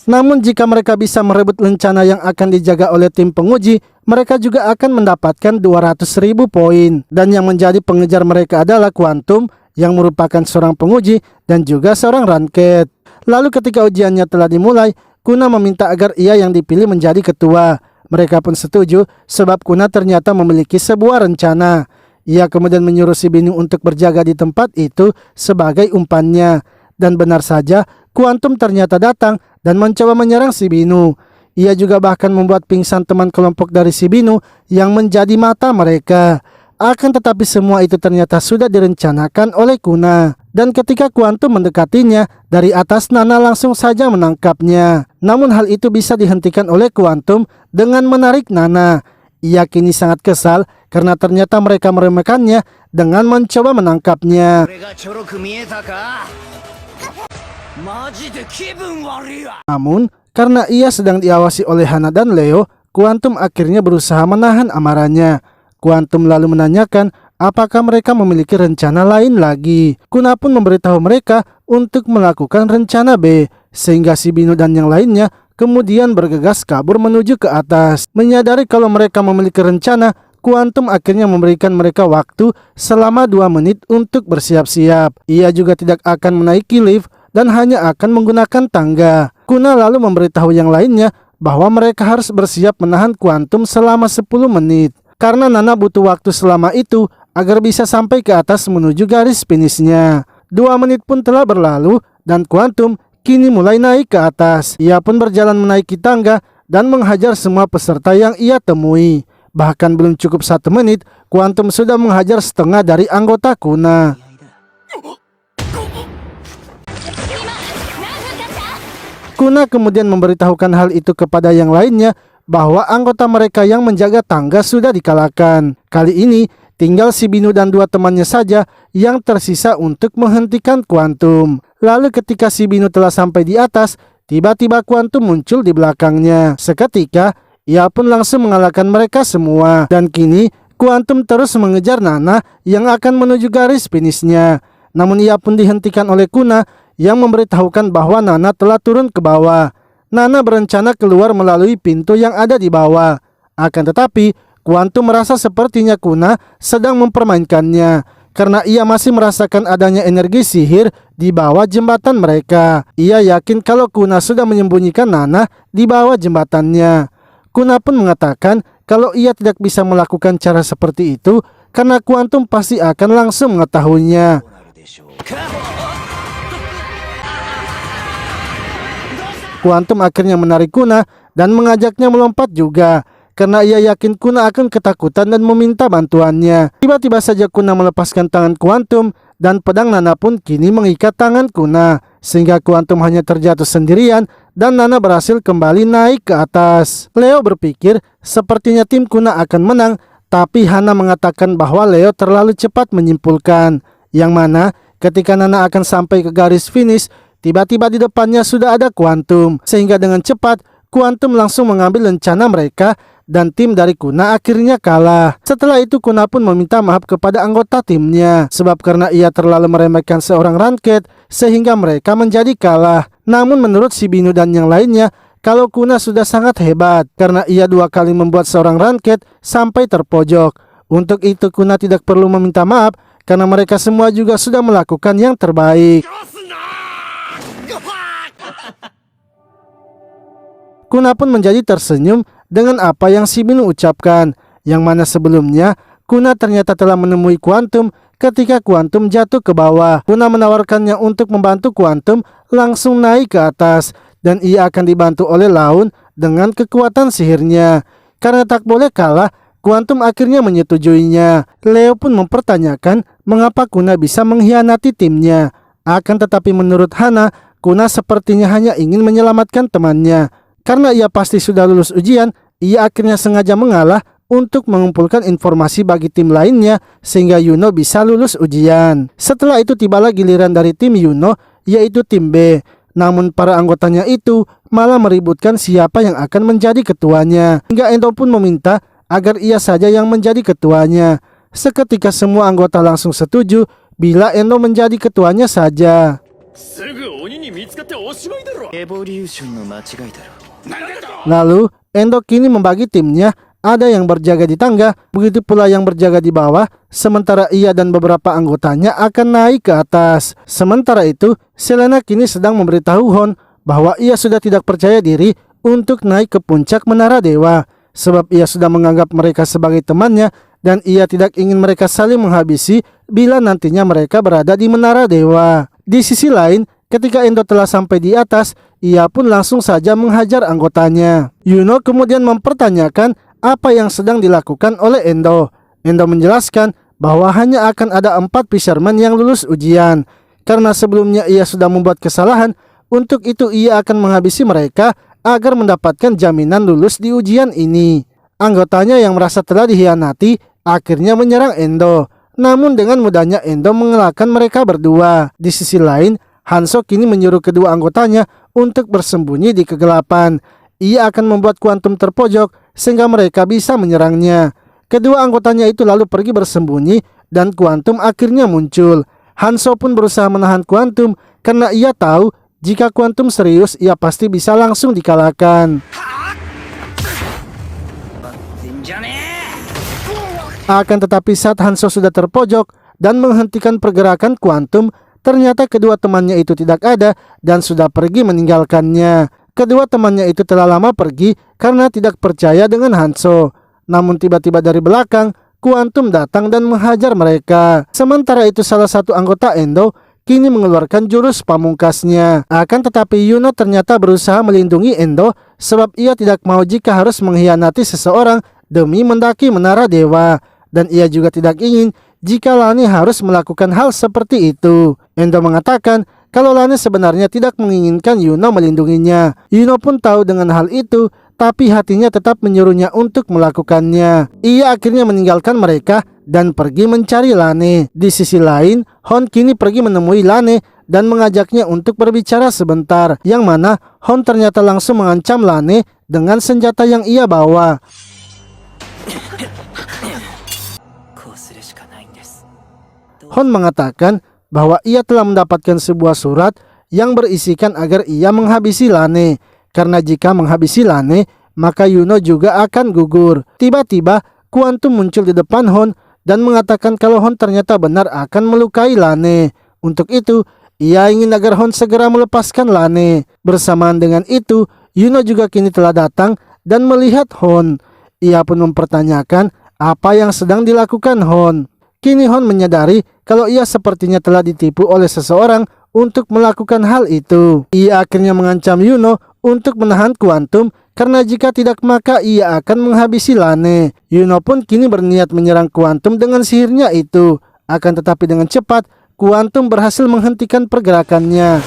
Namun jika mereka bisa merebut lencana yang akan dijaga oleh tim penguji, mereka juga akan mendapatkan 200.000 poin. Dan yang menjadi pengejar mereka adalah Quantum yang merupakan seorang penguji dan juga seorang ranked. Lalu ketika ujiannya telah dimulai, Kuna meminta agar ia yang dipilih menjadi ketua. Mereka pun setuju sebab Kuna ternyata memiliki sebuah rencana. Ia kemudian menyuruh si Binu untuk berjaga di tempat itu sebagai umpannya. Dan benar saja, Quantum ternyata datang dan mencoba menyerang si Binu. Ia juga bahkan membuat pingsan teman kelompok dari si Binu yang menjadi mata mereka. Akan tetapi semua itu ternyata sudah direncanakan oleh Kuna. Dan ketika Quantum mendekatinya, dari atas Nana langsung saja menangkapnya. Namun hal itu bisa dihentikan oleh Quantum dengan menarik Nana. Ia kini sangat kesal karena ternyata mereka meremehkannya dengan mencoba menangkapnya. Namun, karena ia sedang diawasi oleh Hana dan Leo, Quantum akhirnya berusaha menahan amarahnya. Quantum lalu menanyakan apakah mereka memiliki rencana lain lagi. Kuna pun memberitahu mereka untuk melakukan rencana B, sehingga si Binu dan yang lainnya kemudian bergegas kabur menuju ke atas. Menyadari kalau mereka memiliki rencana, Quantum akhirnya memberikan mereka waktu selama 2 menit untuk bersiap-siap. Ia juga tidak akan menaiki lift dan hanya akan menggunakan tangga. Kuna lalu memberitahu yang lainnya bahwa mereka harus bersiap menahan Quantum selama 10 menit. Karena Nana butuh waktu selama itu agar bisa sampai ke atas menuju garis finishnya. 2 menit pun telah berlalu dan Quantum kini mulai naik ke atas. Ia pun berjalan menaiki tangga dan menghajar semua peserta yang ia temui. Bahkan belum cukup 1 menit, Quantum sudah menghajar setengah dari anggota Kuna. Kuna kemudian memberitahukan hal itu kepada yang lainnya bahwa anggota mereka yang menjaga tangga sudah dikalahkan. Kali ini tinggal si Binu dan 2 temannya saja yang tersisa untuk menghentikan Quantum. Lalu ketika si Binu telah sampai di atas, tiba-tiba Quantum muncul di belakangnya. Seketika, ia pun langsung mengalahkan mereka semua. Dan kini, Quantum terus mengejar Nana yang akan menuju garis finishnya. Namun ia pun dihentikan oleh Kuna yang memberitahukan bahwa Nana telah turun ke bawah. Nana berencana keluar melalui pintu yang ada di bawah. Akan tetapi, Quantum merasa sepertinya Kuna sedang mempermainkannya karena ia masih merasakan adanya energi sihir di bawah jembatan mereka. Ia yakin kalau Kuna sudah menyembunyikan Nana di bawah jembatannya. Kuna pun mengatakan kalau ia tidak bisa melakukan cara seperti itu karena Quantum pasti akan langsung mengetahuinya. Quantum akhirnya menarik Kuna dan mengajaknya melompat juga karena ia yakin Kuna akan ketakutan dan meminta bantuannya. Tiba-tiba saja Kuna melepaskan tangan Quantum dan pedang Nana pun kini mengikat tangan Kuna sehingga Quantum hanya terjatuh sendirian dan Nana berhasil kembali naik ke atas. Leo berpikir sepertinya tim Kuna akan menang, tapi Hana mengatakan bahwa Leo terlalu cepat menyimpulkan, yang mana ketika Nana akan sampai ke garis finish, tiba-tiba di depannya sudah ada Quantum sehingga dengan cepat Quantum langsung mengambil lencana mereka dan tim dari Kuna akhirnya kalah. Setelah itu Kuna pun meminta maaf kepada anggota timnya sebab karena ia terlalu meremehkan seorang Ranket sehingga mereka menjadi kalah. Namun menurut si Binu dan yang lainnya, kalau Kuna sudah sangat hebat karena ia 2 kali membuat seorang Ranket sampai terpojok. Untuk itu Kuna tidak perlu meminta maaf karena mereka semua juga sudah melakukan yang terbaik. Kuna pun menjadi tersenyum dengan apa yang si Binu ucapkan, yang mana sebelumnya Kuna ternyata telah menemui Quantum ketika Quantum jatuh ke bawah. Kuna menawarkannya untuk membantu Quantum langsung naik ke atas dan ia akan dibantu oleh Laun dengan kekuatan sihirnya. Karena tak boleh kalah, Quantum akhirnya menyetujuinya. Leo pun mempertanyakan mengapa Kuna bisa mengkhianati timnya. Akan tetapi menurut Hana, Kuna sepertinya hanya ingin menyelamatkan temannya. Karena ia pasti sudah lulus ujian, ia akhirnya sengaja mengalah untuk mengumpulkan informasi bagi tim lainnya sehingga Yuno bisa lulus ujian. Setelah itu tibalah giliran dari tim Yuno, yaitu tim B. Namun para anggotanya itu malah meributkan siapa yang akan menjadi ketuanya. Hingga Endo pun meminta agar ia saja yang menjadi ketuanya. Seketika semua anggota langsung setuju bila Endo menjadi ketuanya saja. Lalu Endo kini membagi timnya, ada yang berjaga di tangga, begitu pula yang berjaga di bawah, sementara ia dan beberapa anggotanya akan naik ke atas. Sementara itu, Selena kini sedang memberitahu Hon bahwa ia sudah tidak percaya diri untuk naik ke puncak Menara Dewa, sebab ia sudah menganggap mereka sebagai temannya dan ia tidak ingin mereka saling menghabisi bila nantinya mereka berada di Menara Dewa. Di sisi lain, ketika Endo telah sampai di atas, ia pun langsung saja menghajar anggotanya. Yuno kemudian mempertanyakan apa yang sedang dilakukan oleh Endo. Endo menjelaskan bahwa hanya akan ada 4 fisherman yang lulus ujian. Karena sebelumnya ia sudah membuat kesalahan, untuk itu ia akan menghabisi mereka agar mendapatkan jaminan lulus di ujian ini. Anggotanya yang merasa telah dikhianati akhirnya menyerang Endo. Namun dengan mudahnya Endo mengalahkan mereka berdua. Di sisi lain, Hanzo kini menyuruh kedua anggotanya untuk bersembunyi di kegelapan. Ia akan membuat Quantum terpojok sehingga mereka bisa menyerangnya. Kedua anggotanya itu lalu pergi bersembunyi dan Quantum akhirnya muncul. Hanzo pun berusaha menahan Quantum karena ia tahu jika Quantum serius ia pasti bisa langsung dikalahkan. Akan tetapi saat Hanzo sudah terpojok dan menghentikan pergerakan Quantum, ternyata kedua temannya itu tidak ada dan sudah pergi meninggalkannya. Kedua temannya itu telah lama pergi karena tidak percaya dengan Hanzo. Namun tiba-tiba dari belakang, Quantum datang dan menghajar mereka. Sementara itu salah satu anggota Endo kini mengeluarkan jurus pamungkasnya. Akan tetapi Yuno ternyata berusaha melindungi Endo sebab ia tidak mau jika harus mengkhianati seseorang demi mendaki Menara Dewa. Dan ia juga tidak ingin jika Lani harus melakukan hal seperti itu. Endo mengatakan kalau Lani sebenarnya tidak menginginkan Yuno melindunginya. Yuno pun tahu dengan hal itu, tapi hatinya tetap menyuruhnya untuk melakukannya. Ia akhirnya meninggalkan mereka dan pergi mencari Lani. Di sisi lain, Hon kini pergi menemui Lani dan mengajaknya untuk berbicara sebentar, yang mana Hon ternyata langsung mengancam Lane dengan senjata yang ia bawa. Hon mengatakan bahwa ia telah mendapatkan sebuah surat yang berisikan agar ia menghabisi Lane, karena jika menghabisi Lane, maka Yuno juga akan gugur. Tiba-tiba Quantum muncul di depan Hon dan mengatakan kalau Hon ternyata benar akan melukai Lane. Untuk itu, ia ingin agar Hon segera melepaskan Lane. Bersamaan dengan itu, Yuno juga kini telah datang dan melihat Hon. Ia pun mempertanyakan apa yang sedang dilakukan Hon. Kini Hon menyadari kalau ia sepertinya telah ditipu oleh seseorang untuk melakukan hal itu. Ia akhirnya mengancam Yuno untuk menahan Quantum, karena jika tidak maka ia akan menghabisi Lane. Yuno pun kini berniat menyerang Quantum dengan sihirnya itu. Akan tetapi dengan cepat, Quantum berhasil menghentikan pergerakannya.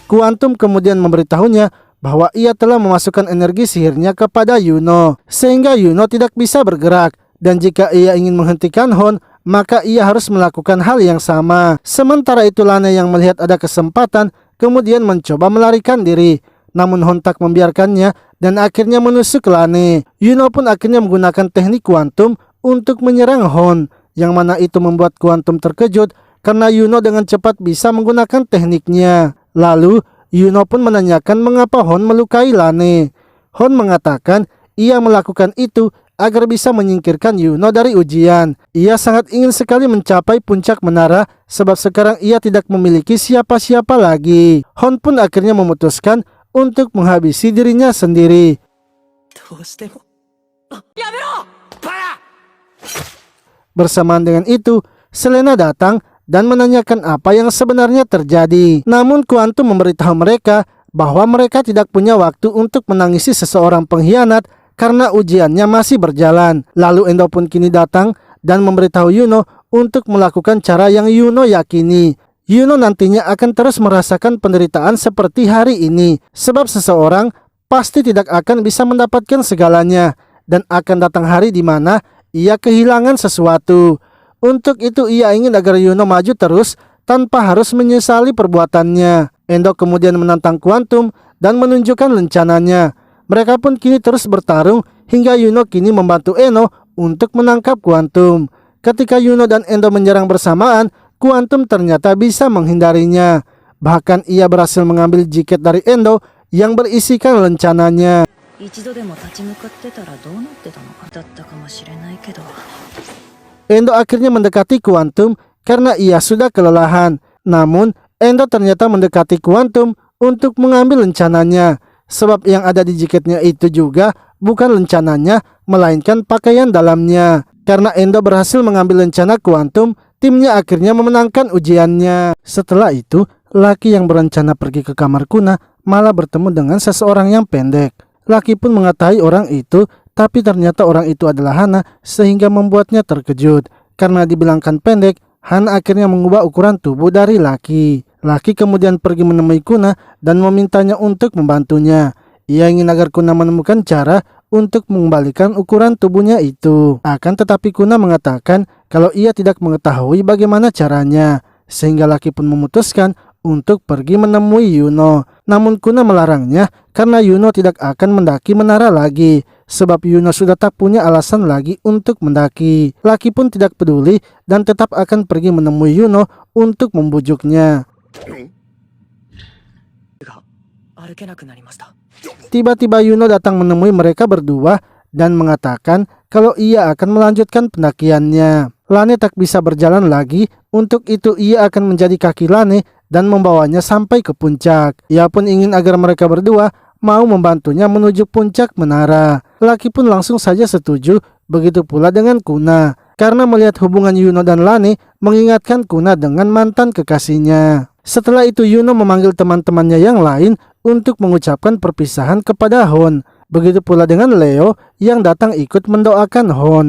Quantum kemudian memberitahunya bahwa ia telah memasukkan energi sihirnya kepada Yuno, sehingga Yuno tidak bisa bergerak. Dan jika ia ingin menghentikan Hon, maka ia harus melakukan hal yang sama. Sementara itu Lane yang melihat ada kesempatan kemudian mencoba melarikan diri, namun Hon tak membiarkannya dan akhirnya menusuk Lane. Yuno pun akhirnya menggunakan teknik Quantum untuk menyerang Hon, yang mana itu membuat Quantum terkejut karena Yuno dengan cepat bisa menggunakan tekniknya. Lalu Yuno pun menanyakan mengapa Hon melukai Lane. Hon mengatakan ia melakukan itu agar bisa menyingkirkan Yuno dari ujian. Ia sangat ingin sekali mencapai puncak menara sebab sekarang ia tidak memiliki siapa-siapa lagi. Hon pun akhirnya memutuskan untuk menghabisi dirinya sendiri. Bersamaan dengan itu, Selena datang dan menanyakan apa yang sebenarnya terjadi. Namun Quantum memberitahu mereka bahwa mereka tidak punya waktu untuk menangisi seseorang pengkhianat karena ujiannya masih berjalan. Lalu Endo pun kini datang dan memberitahu Yuno untuk melakukan cara yang Yuno yakini. Yuno nantinya akan terus merasakan penderitaan seperti hari ini, sebab seseorang pasti tidak akan bisa mendapatkan segalanya, dan akan datang hari di mana ia kehilangan sesuatu. Untuk itu ia ingin agar Yuno maju terus tanpa harus menyesali perbuatannya. Endo kemudian menantang Quantum dan menunjukkan rencananya. Mereka pun kini terus bertarung hingga Yuno kini membantu Eno untuk menangkap Quantum. Ketika Yuno dan Endo menyerang bersamaan, Quantum ternyata bisa menghindarinya. Bahkan ia berhasil mengambil jaket dari Endo yang berisikan rencananya. Endo akhirnya mendekati Quantum karena ia sudah kelelahan. Namun Endo ternyata mendekati Quantum untuk mengambil rencananya. Sebab yang ada di jaketnya itu juga bukan rencananya, melainkan pakaian dalamnya. Karena Endo berhasil mengambil rencana Quantum, timnya akhirnya memenangkan ujiannya. Setelah itu, laki yang berencana pergi ke kamar Kuna malah bertemu dengan seseorang yang pendek. Laki pun mengetahui orang itu, tapi ternyata orang itu adalah Hana, sehingga membuatnya terkejut. Karena dibilangkan pendek, Hana akhirnya mengubah ukuran tubuh dari laki. Laki kemudian pergi menemui Kuna dan memintanya untuk membantunya. Ia ingin agar Kuna menemukan cara untuk mengembalikan ukuran tubuhnya itu. Akan tetapi Kuna mengatakan kalau ia tidak mengetahui bagaimana caranya, sehingga laki pun memutuskan untuk pergi menemui Yuno. Namun Kuna melarangnya karena Yuno tidak akan mendaki menara lagi, sebab Yuno sudah tak punya alasan lagi untuk mendaki. Laki pun tidak peduli dan tetap akan pergi menemui Yuno untuk membujuknya. Tiba-tiba Yuno datang menemui mereka berdua dan mengatakan kalau ia akan melanjutkan pendakiannya. Lane tak bisa berjalan lagi, untuk itu ia akan menjadi kaki Lane dan membawanya sampai ke puncak. Ia pun ingin agar mereka berdua mau membantunya menuju puncak menara. Laki pun langsung saja setuju, begitu pula dengan Kuna. Karena melihat hubungan Yuno dan Lane mengingatkan Kuna dengan mantan kekasihnya. Setelah itu Yuno memanggil teman-temannya yang lain untuk mengucapkan perpisahan kepada Hon. Begitu pula dengan Leo yang datang ikut mendoakan Hon.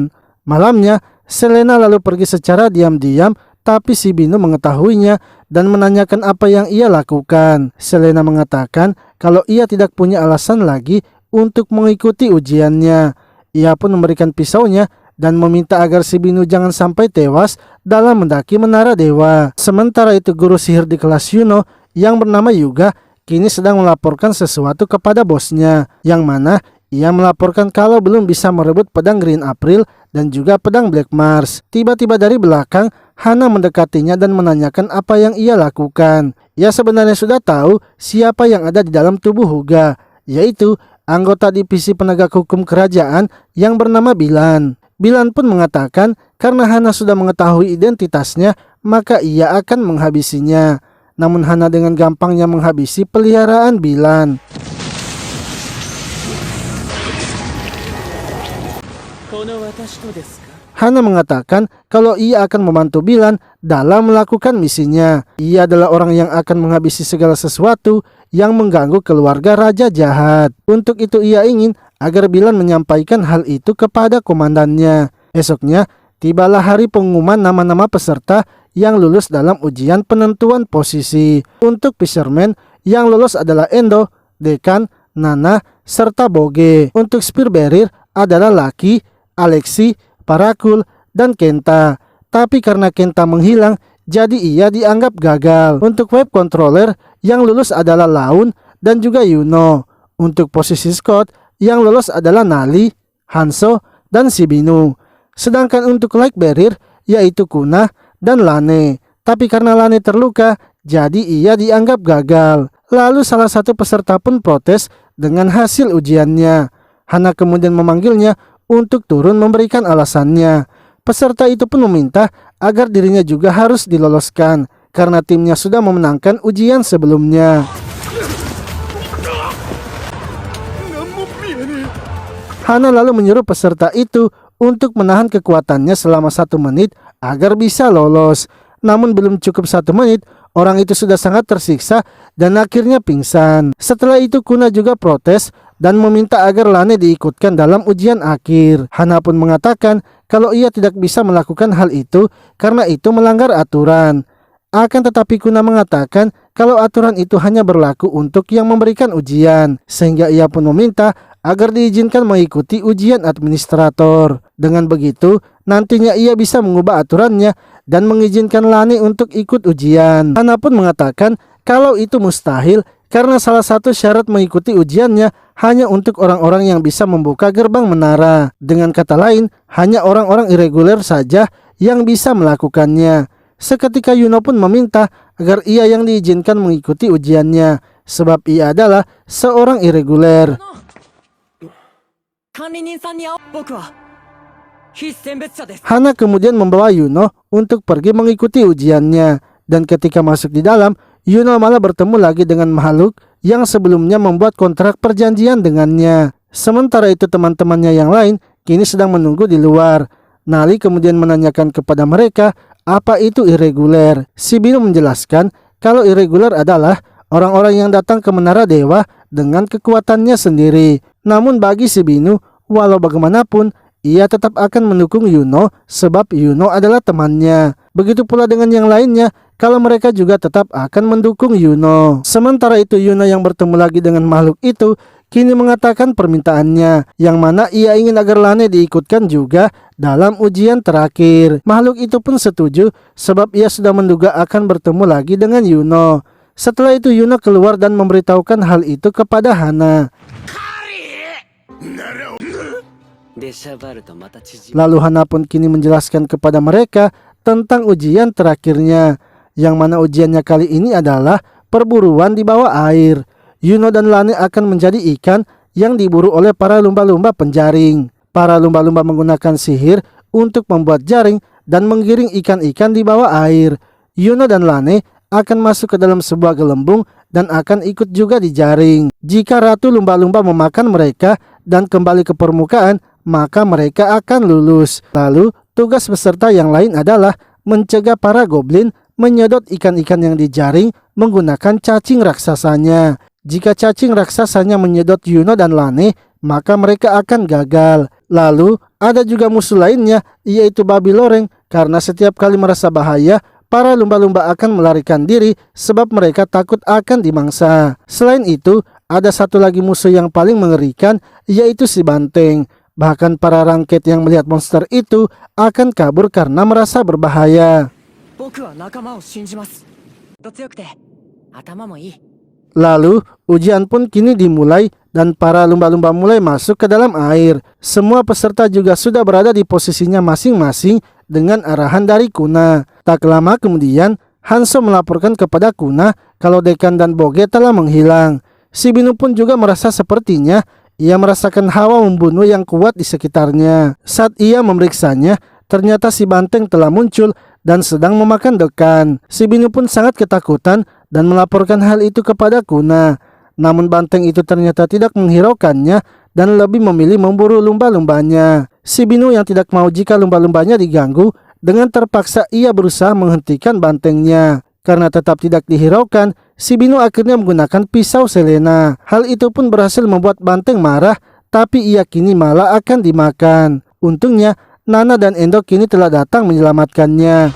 Malamnya, Selena lalu pergi secara diam-diam, tapi si Bino mengetahuinya dan menanyakan apa yang ia lakukan. Selena mengatakan kalau ia tidak punya alasan lagi untuk mengikuti ujiannya. Ia pun memberikan pisaunya dan meminta agar si Binu jangan sampai tewas dalam mendaki menara dewa. Sementara itu guru sihir di kelas Yuno yang bernama Yuga kini sedang melaporkan sesuatu kepada bosnya, yang mana ia melaporkan kalau belum bisa merebut pedang Green April dan juga pedang Black Mars. Tiba-tiba dari belakang, Hana mendekatinya dan menanyakan apa yang ia lakukan. Ia sebenarnya sudah tahu siapa yang ada di dalam tubuh Hyuga, yaitu anggota divisi penegak hukum kerajaan yang bernama Bilan. Bilan pun mengatakan karena Hana sudah mengetahui identitasnya, maka ia akan menghabisinya. Namun Hana dengan gampangnya menghabisi peliharaan Bilan. Hana mengatakan kalau ia akan membantu Bilan dalam melakukan misinya. Ia adalah orang yang akan menghabisi segala sesuatu yang mengganggu keluarga raja jahat. Untuk itu ia ingin agar Bilan menyampaikan hal itu kepada komandannya. Esoknya tibalah hari pengumuman nama-nama peserta yang lulus dalam ujian penentuan posisi. Untuk Fisherman yang lulus adalah Endo, Dekan, Nana, serta Boge. Untuk Spear Bearer adalah Lucky, Alexi, Parakul, dan Kenta. Tapi karena Kenta menghilang, jadi ia dianggap gagal. Untuk Web Controller yang lulus adalah Laun dan juga Yuno. Untuk posisi Scott yang lulus adalah Nali, Hanso, dan Shibinu. Sedangkan untuk Light Bearer yaitu Kuna dan Lane. Tapi karena Lane terluka, jadi ia dianggap gagal. Lalu salah satu peserta pun protes dengan hasil ujiannya. Hana kemudian memanggilnya untuk turun memberikan alasannya. Peserta itu pun meminta agar dirinya juga harus diloloskan karena timnya sudah memenangkan ujian sebelumnya. Hana lalu menyuruh peserta itu untuk menahan kekuatannya selama 1 menit agar bisa lolos. Namun belum cukup 1 menit, orang itu sudah sangat tersiksa dan akhirnya pingsan. Setelah itu Kuna juga protes dan meminta agar Lane diikutkan dalam ujian akhir. Hana pun mengatakan kalau ia tidak bisa melakukan hal itu karena itu melanggar aturan. Akan tetapi Kuna mengatakan kalau aturan itu hanya berlaku untuk yang memberikan ujian, sehingga ia pun meminta agar diizinkan mengikuti ujian administrator. Dengan begitu, nantinya ia bisa mengubah aturannya dan mengizinkan Lane untuk ikut ujian. Hana pun mengatakan kalau itu mustahil karena salah satu syarat mengikuti ujiannya hanya untuk orang-orang yang bisa membuka gerbang menara. Dengan kata lain, hanya orang-orang irregular saja yang bisa melakukannya. Seketika Yuno pun meminta agar ia yang diizinkan mengikuti ujiannya, sebab ia adalah seorang irregular. Hana kemudian membawa Yuno untuk pergi mengikuti ujiannya, dan ketika masuk di dalam, Yuno malah bertemu lagi dengan makhluk yang sebelumnya membuat kontrak perjanjian dengannya. Sementara itu teman-temannya yang lain kini sedang menunggu di luar. Nali kemudian menanyakan kepada mereka apa itu irregular. Shibinu menjelaskan kalau irregular adalah orang-orang yang datang ke menara dewa dengan kekuatannya sendiri. Namun bagi Shibinu, walau bagaimanapun ia tetap akan mendukung Yuno sebab Yuno adalah temannya. Begitu pula dengan yang lainnya, kalau mereka juga tetap akan mendukung Yuno. Sementara itu Yuno yang bertemu lagi dengan makhluk itu kini mengatakan permintaannya, yang mana ia ingin agar Lane diikutkan juga dalam ujian terakhir. Makhluk itu pun setuju sebab ia sudah menduga akan bertemu lagi dengan Yuno. Setelah itu Yuno keluar dan memberitahukan hal itu kepada Hana. Lalu Hana pun kini menjelaskan kepada mereka tentang ujian terakhirnya, yang mana ujiannya kali ini adalah perburuan di bawah air. Yuno dan Lane akan menjadi ikan yang diburu oleh para lumba-lumba penjaring. Para lumba-lumba menggunakan sihir untuk membuat jaring dan menggiring ikan-ikan di bawah air. Yuno dan Lane akan masuk ke dalam sebuah gelembung dan akan ikut juga di jaring. Jika ratu lumba-lumba memakan mereka dan kembali ke permukaan, maka mereka akan lulus. Lalu tugas peserta yang lain adalah mencegah para goblin menyedot ikan-ikan yang dijaring menggunakan cacing raksasanya. Jika cacing raksasanya menyedot Yuno dan Lane, maka mereka akan gagal. Lalu ada juga musuh lainnya, yaitu babi loreng. Karena setiap kali merasa bahaya, para lumba-lumba akan melarikan diri sebab mereka takut akan dimangsa. Selain itu, ada satu lagi musuh yang paling mengerikan, yaitu si banteng. Bahkan para rangket yang melihat monster itu akan kabur karena merasa berbahaya. Lalu ujian pun kini dimulai dan para lumba-lumba mulai masuk ke dalam air. Semua peserta juga sudah berada di posisinya masing-masing dengan arahan dari Kuna. Tak lama kemudian Hanso melaporkan kepada Kuna kalau Dekan dan Boge telah menghilang. Si Binu pun juga merasa sepertinya ia merasakan hawa membunuh yang kuat di sekitarnya. Saat ia memeriksanya, ternyata si banteng telah muncul dan sedang memakan Dekan. Si Binu pun sangat ketakutan dan melaporkan hal itu kepada Kuna. Namun banteng itu ternyata tidak menghiraukannya dan lebih memilih memburu lumba-lumbanya. Si Binu yang tidak mau jika lumba-lumbanya diganggu, dengan terpaksa ia berusaha menghentikan bantengnya. Karena tetap tidak dihiraukan, si Binu akhirnya menggunakan pisau Selena. Hal itu pun berhasil membuat banteng marah, tapi ia kini malah akan dimakan. Untungnya, Nana dan Endo kini telah datang menyelamatkannya.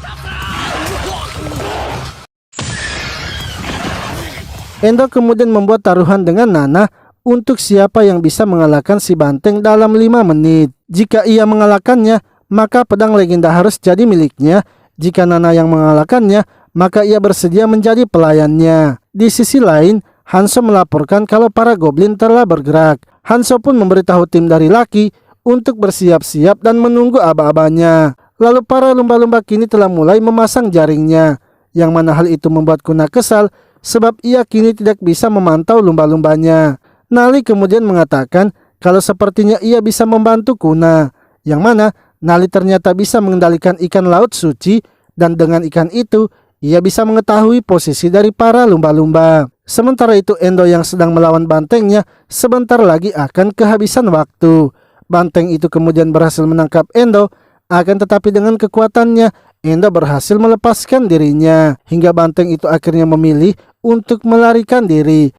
Endo kemudian membuat taruhan dengan Nana untuk siapa yang bisa mengalahkan si banteng dalam 5 menit. Jika ia mengalahkannya, maka pedang legenda harus jadi miliknya. Jika Nana yang mengalahkannya, maka ia bersedia menjadi pelayannya. Di sisi lain, Hanso melaporkan kalau para goblin telah bergerak. Hanso pun memberitahu tim dari Lucky untuk bersiap-siap dan menunggu aba-abanya. Lalu para lumba-lumba kini telah mulai memasang jaringnya, yang mana hal itu membuat Kuna kesal sebab ia kini tidak bisa memantau lumba-lumbanya. Nali kemudian mengatakan kalau sepertinya ia bisa membantu Kuna, yang mana Nali ternyata bisa mengendalikan ikan laut suci, dan dengan ikan itu ia bisa mengetahui posisi dari para lumba-lumba. Sementara itu Endo yang sedang melawan bantengnya sebentar lagi akan kehabisan waktu. Banteng itu kemudian berhasil menangkap Endo, akan tetapi dengan kekuatannya Endo berhasil melepaskan dirinya, hingga banteng itu akhirnya memilih untuk melarikan diri.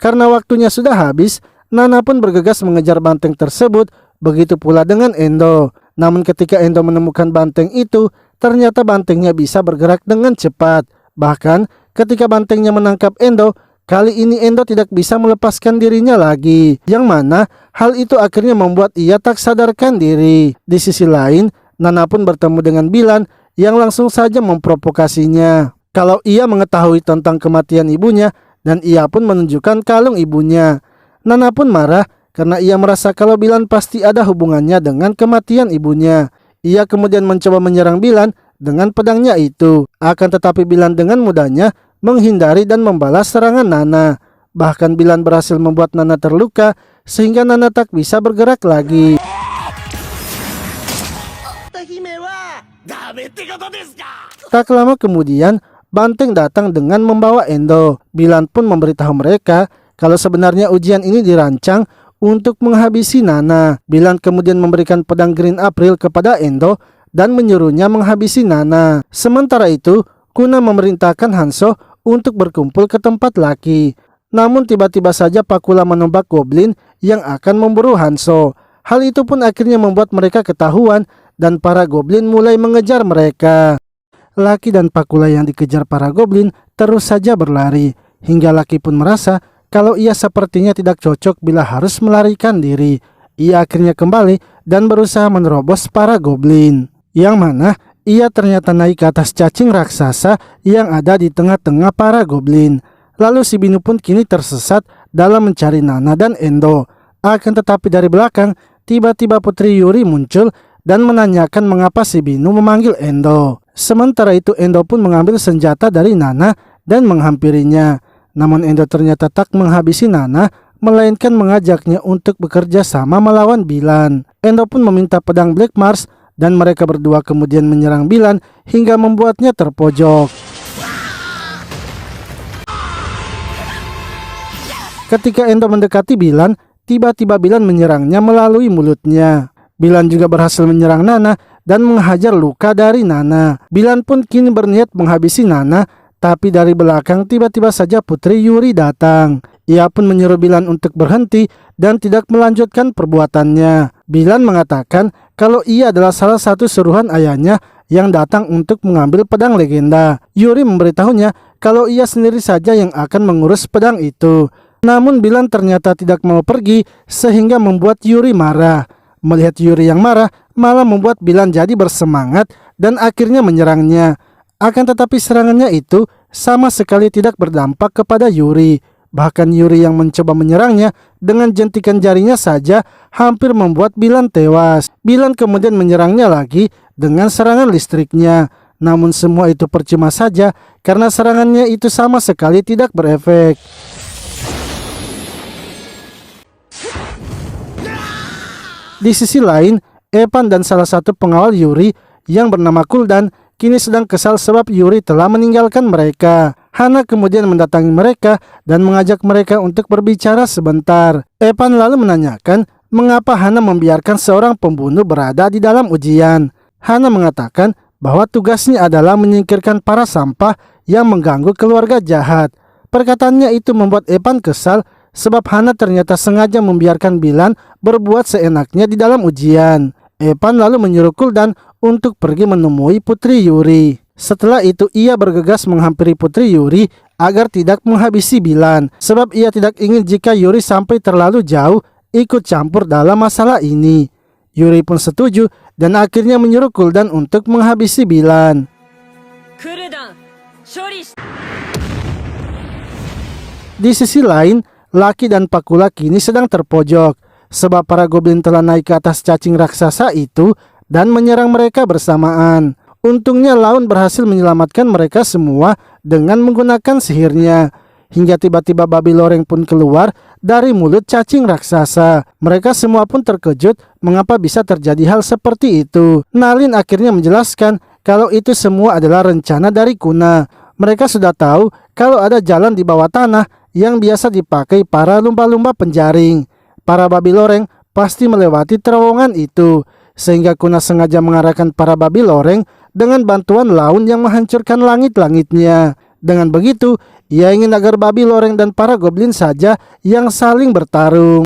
Karena waktunya sudah habis, Nana pun bergegas mengejar banteng tersebut, begitu pula dengan Endo. Namun ketika Endo menemukan banteng itu, ternyata bantengnya bisa bergerak dengan cepat. Bahkan ketika bantengnya menangkap Endo, kali ini Endo tidak bisa melepaskan dirinya lagi. Yang mana hal itu akhirnya membuat ia tak sadarkan diri. Di sisi lain, Nana pun bertemu dengan Bilan yang langsung saja memprovokasinya kalau ia mengetahui tentang kematian ibunya, dan ia pun menunjukkan kalung ibunya. Nana pun marah karena ia merasa kalau Bilan pasti ada hubungannya dengan kematian ibunya. Ia kemudian mencoba menyerang Bilan dengan pedangnya itu. Akan tetapi Bilan dengan mudahnya menghindari dan membalas serangan Nana. Bahkan Bilan berhasil membuat Nana terluka sehingga Nana tak bisa bergerak lagi. Tak lama kemudian banteng datang dengan membawa Endo. Bilan pun memberitahu mereka kalau sebenarnya ujian ini dirancang untuk menghabisi Nana. Bilan kemudian memberikan pedang Green April kepada Endo dan menyuruhnya menghabisi Nana. Sementara itu, Kuna memerintahkan Hanso untuk berkumpul ke tempat Lucky. Namun tiba-tiba saja Pakula menembak goblin yang akan memburu Hanso. Hal itu pun akhirnya membuat mereka ketahuan dan para goblin mulai mengejar mereka. Lucky dan Pakula yang dikejar para goblin terus saja berlari, hingga Lucky pun merasa kalau ia sepertinya tidak cocok bila harus melarikan diri. Ia akhirnya kembali dan berusaha menerobos para goblin, yang mana ia ternyata naik ke atas cacing raksasa yang ada di tengah-tengah para goblin. Lalu si Binu pun kini tersesat dalam mencari Nana dan Endo. Akan tetapi dari belakang tiba-tiba Putri Yuri muncul dan menanyakan mengapa si Binu memanggil Endo. Sementara itu Endo pun mengambil senjata dari Nana dan menghampirinya. Namun Endo ternyata tak menghabisi Nana, melainkan mengajaknya untuk bekerja sama melawan Bilan. Endo pun meminta pedang Black Mars dan mereka berdua kemudian menyerang Bilan hingga membuatnya terpojok. Ketika Endo mendekati Bilan, tiba-tiba Bilan menyerangnya melalui mulutnya. Bilan juga berhasil menyerang Nana dan menghajar luka dari Nana. Bilan pun kini berniat menghabisi Nana, tapi dari belakang tiba-tiba saja Putri Yuri datang. Ia pun menyuruh Bilan untuk berhenti dan tidak melanjutkan perbuatannya. Bilan mengatakan kalau ia adalah salah satu suruhan ayahnya yang datang untuk mengambil pedang legenda. Yuri memberitahunya kalau ia sendiri saja yang akan mengurus pedang itu. Namun Bilan ternyata tidak mau pergi sehingga membuat Yuri marah. Melihat Yuri yang marah malah membuat Bilan jadi bersemangat dan akhirnya menyerangnya. Akan tetapi serangannya itu sama sekali tidak berdampak kepada Yuri. Bahkan Yuri yang mencoba menyerangnya dengan jentikan jarinya saja hampir membuat Bilan tewas. Bilan kemudian menyerangnya lagi dengan serangan listriknya. Namun semua itu percuma saja karena serangannya itu sama sekali tidak berefek. Di sisi lain, Evan dan salah satu pengawal Yuri yang bernama Kuldan kini sedang kesal sebab Yuri telah meninggalkan mereka. Hana kemudian mendatangi mereka dan mengajak mereka untuk berbicara sebentar. Evan lalu menanyakan mengapa Hana membiarkan seorang pembunuh berada di dalam ujian. Hana mengatakan bahwa tugasnya adalah menyingkirkan para sampah yang mengganggu keluarga jahat. Perkataannya itu membuat Evan kesal sebab Hana ternyata sengaja membiarkan Bilan berbuat seenaknya di dalam ujian. Evan lalu menyuruh Kuldan untuk pergi menemui Putri Yuri. Setelah itu ia bergegas menghampiri Putri Yuri agar tidak menghabisi Bilan, sebab ia tidak ingin jika Yuri sampai terlalu jauh ikut campur dalam masalah ini. Yuri pun setuju dan akhirnya menyuruh Kuldan untuk menghabisi Bilan. Di sisi lain, Lucky dan Pakula kini sedang terpojok sebab para goblin telah naik ke atas cacing raksasa itu dan menyerang mereka bersamaan. Untungnya Laun berhasil menyelamatkan mereka semua dengan menggunakan sihirnya. Hingga tiba-tiba babi loreng pun keluar dari mulut cacing raksasa. Mereka semua pun terkejut mengapa bisa terjadi hal seperti itu. Nalin akhirnya menjelaskan kalau itu semua adalah rencana dari Kuna. Mereka sudah tahu kalau ada jalan di bawah tanah yang biasa dipakai para lumba-lumba penjaring. Para babi loreng pasti melewati terowongan itu. Sehingga Kuna sengaja mengarahkan para babi loreng dengan bantuan Laun yang menghancurkan langit-langitnya. Dengan begitu, ia ingin agar babi loreng dan para goblin saja yang saling bertarung.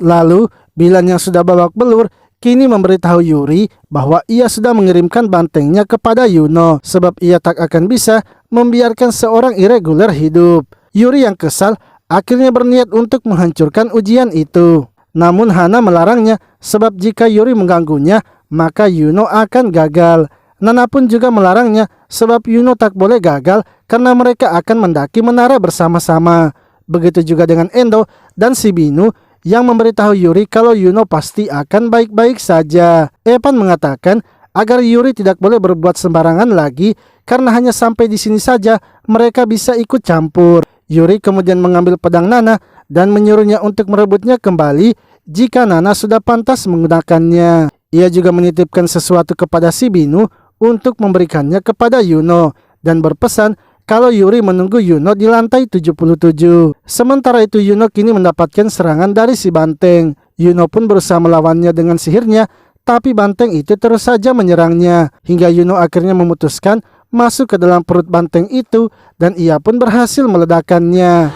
Lalu, Bilan yang sudah babak belur kini memberitahu Yuri bahwa ia sudah mengirimkan bantengnya kepada Yuno sebab ia tak akan bisa membiarkan seorang irregular hidup. Yuri yang kesal akhirnya berniat untuk menghancurkan ujian itu. Namun Hana melarangnya sebab jika Yuri mengganggunya, maka Yuno akan gagal. Nana pun juga melarangnya sebab Yuno tak boleh gagal karena mereka akan mendaki menara bersama-sama. Begitu juga dengan Endo dan si Binu yang memberitahu Yuri kalau Yuno pasti akan baik-baik saja. Evan mengatakan agar Yuri tidak boleh berbuat sembarangan lagi karena hanya sampai di sini saja mereka bisa ikut campur. Yuri kemudian mengambil pedang Nana dan menyuruhnya untuk merebutnya kembali jika Nana sudah pantas menggunakannya. Ia juga menitipkan sesuatu kepada si Binu untuk memberikannya kepada Yuno dan berpesan kalau Yuri menunggu Yuno di lantai 77. Sementara itu Yuno kini mendapatkan serangan dari si banteng. Yuno pun berusaha melawannya dengan sihirnya, tapi banteng itu terus saja menyerangnya hingga Yuno akhirnya memutuskan masuk ke dalam perut banteng itu dan ia pun berhasil meledakannya.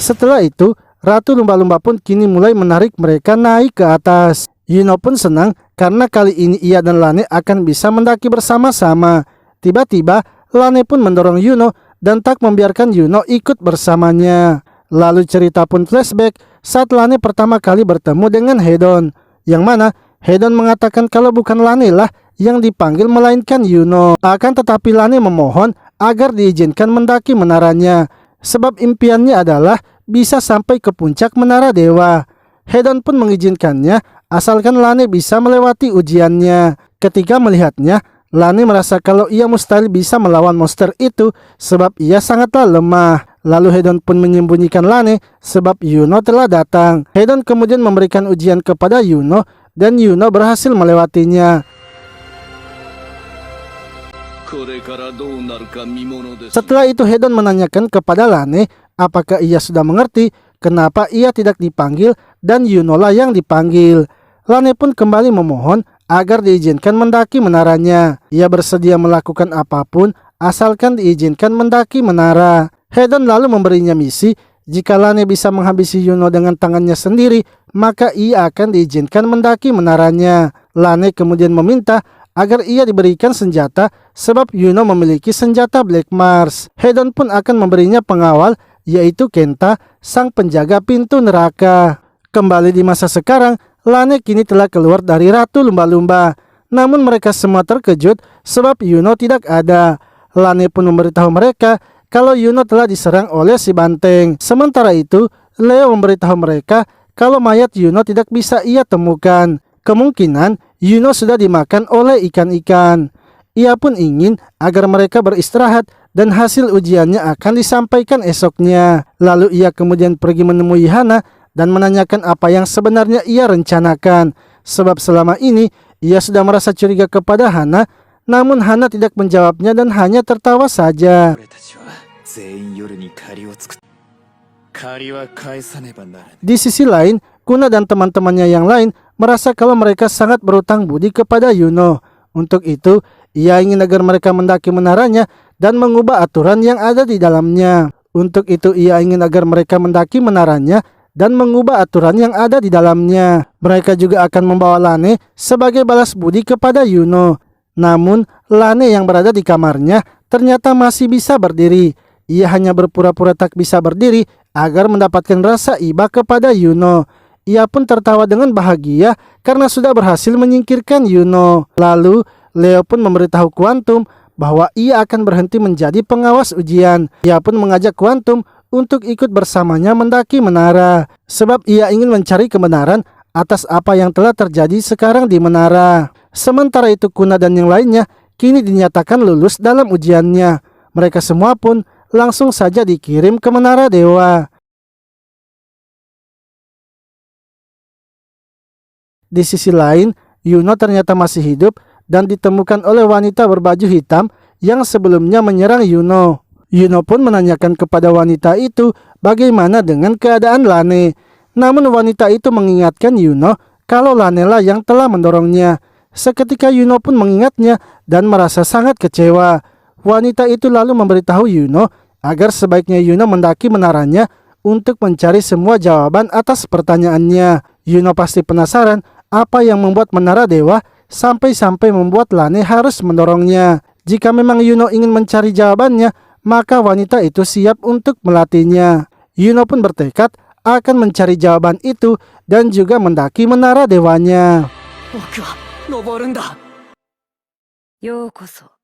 Setelah itu, Ratu Lumba-Lumba pun kini mulai menarik mereka naik ke atas. Yuno pun senang karena kali ini ia dan Lane akan bisa mendaki bersama-sama. Tiba-tiba, Lane pun mendorong Yuno dan tak membiarkan Yuno ikut bersamanya. Lalu cerita pun flashback saat Lane pertama kali bertemu dengan Hedon, yang mana Hedon mengatakan kalau bukan Lane lah yang dipanggil melainkan Yuno. Akan tetapi Lane memohon agar diizinkan mendaki menaranya sebab impiannya adalah bisa sampai ke puncak menara dewa. Hedon pun mengizinkannya asalkan Lane bisa melewati ujiannya. Ketika melihatnya, Lane merasa kalau ia mustahil bisa melawan monster itu sebab ia sangatlah lemah. Lalu Hedon pun menyembunyikan Lane sebab Yuno telah datang. Hedon kemudian memberikan ujian kepada Yuno dan Yuno berhasil melewatinya. Setelah itu Hedon menanyakan kepada Lane apakah ia sudah mengerti kenapa ia tidak dipanggil dan Yuno lah yang dipanggil. Lane pun kembali memohon agar diizinkan mendaki menaranya. Ia bersedia melakukan apapun asalkan diizinkan mendaki menara. Hedon lalu memberinya misi, jika Lane bisa menghabisi Yuno dengan tangannya sendiri, maka ia akan diizinkan mendaki menaranya. Lane kemudian meminta agar ia diberikan senjata sebab Yuno memiliki senjata Black Mars. Hedon pun akan memberinya pengawal yaitu Kenta, sang penjaga pintu neraka. Kembali di masa sekarang, Lane kini telah keluar dari Ratu Lumba-Lumba. Namun mereka semua terkejut sebab Yuno tidak ada. Lane pun memberitahu mereka kalau Yuno telah diserang oleh si banteng. Sementara itu, Leo memberitahu mereka kalau mayat Yuno tidak bisa ia temukan. Kemungkinan Yuno sudah dimakan oleh ikan-ikan. Ia pun ingin agar mereka beristirahat dan hasil ujiannya akan disampaikan esoknya. Lalu ia kemudian pergi menemui Hana dan menanyakan apa yang sebenarnya ia rencanakan. Sebab selama ini ia sudah merasa curiga kepada Hana, namun Hana tidak menjawabnya dan hanya tertawa saja. Di sisi lain, Kuna dan teman-temannya yang lain merasa kalau mereka sangat berutang budi kepada Yuno. Untuk itu, ia ingin agar mereka mendaki menaranya dan mengubah aturan yang ada di dalamnya. Untuk itu, ia ingin agar mereka mendaki menaranya dan mengubah aturan yang ada di dalamnya. Mereka juga akan membawa Lane sebagai balas budi kepada Yuno. Namun, Lane yang berada di kamarnya ternyata masih bisa berdiri. Ia hanya berpura-pura tak bisa berdiri agar mendapatkan rasa iba kepada Yuno. Ia pun tertawa dengan bahagia karena sudah berhasil menyingkirkan Yuno. Lalu, Leo pun memberitahu Quantum bahwa ia akan berhenti menjadi pengawas ujian. Ia pun mengajak Quantum untuk ikut bersamanya mendaki menara. Sebab ia ingin mencari kebenaran atas apa yang telah terjadi sekarang di menara. Sementara itu Kuna dan yang lainnya kini dinyatakan lulus dalam ujiannya. Mereka semua pun langsung saja dikirim ke menara dewa. Di sisi lain, Yuno ternyata masih hidup dan ditemukan oleh wanita berbaju hitam yang sebelumnya menyerang Yuno. Yuno pun menanyakan kepada wanita itu bagaimana dengan keadaan Lane. Namun wanita itu mengingatkan Yuno kalau Lane lah yang telah mendorongnya. Seketika Yuno pun mengingatnya dan merasa sangat kecewa. Wanita itu lalu memberitahu Yuno agar sebaiknya Yuno mendaki menaranya untuk mencari semua jawaban atas pertanyaannya. Yuno pasti penasaran apa yang membuat menara dewa sampai-sampai membuat Lane harus mendorongnya. Jika memang Yuno ingin mencari jawabannya, maka wanita itu siap untuk melatihnya. Yuno pun bertekad akan mencari jawaban itu dan juga mendaki menara dewanya. 僕は登るんだ。ようこそ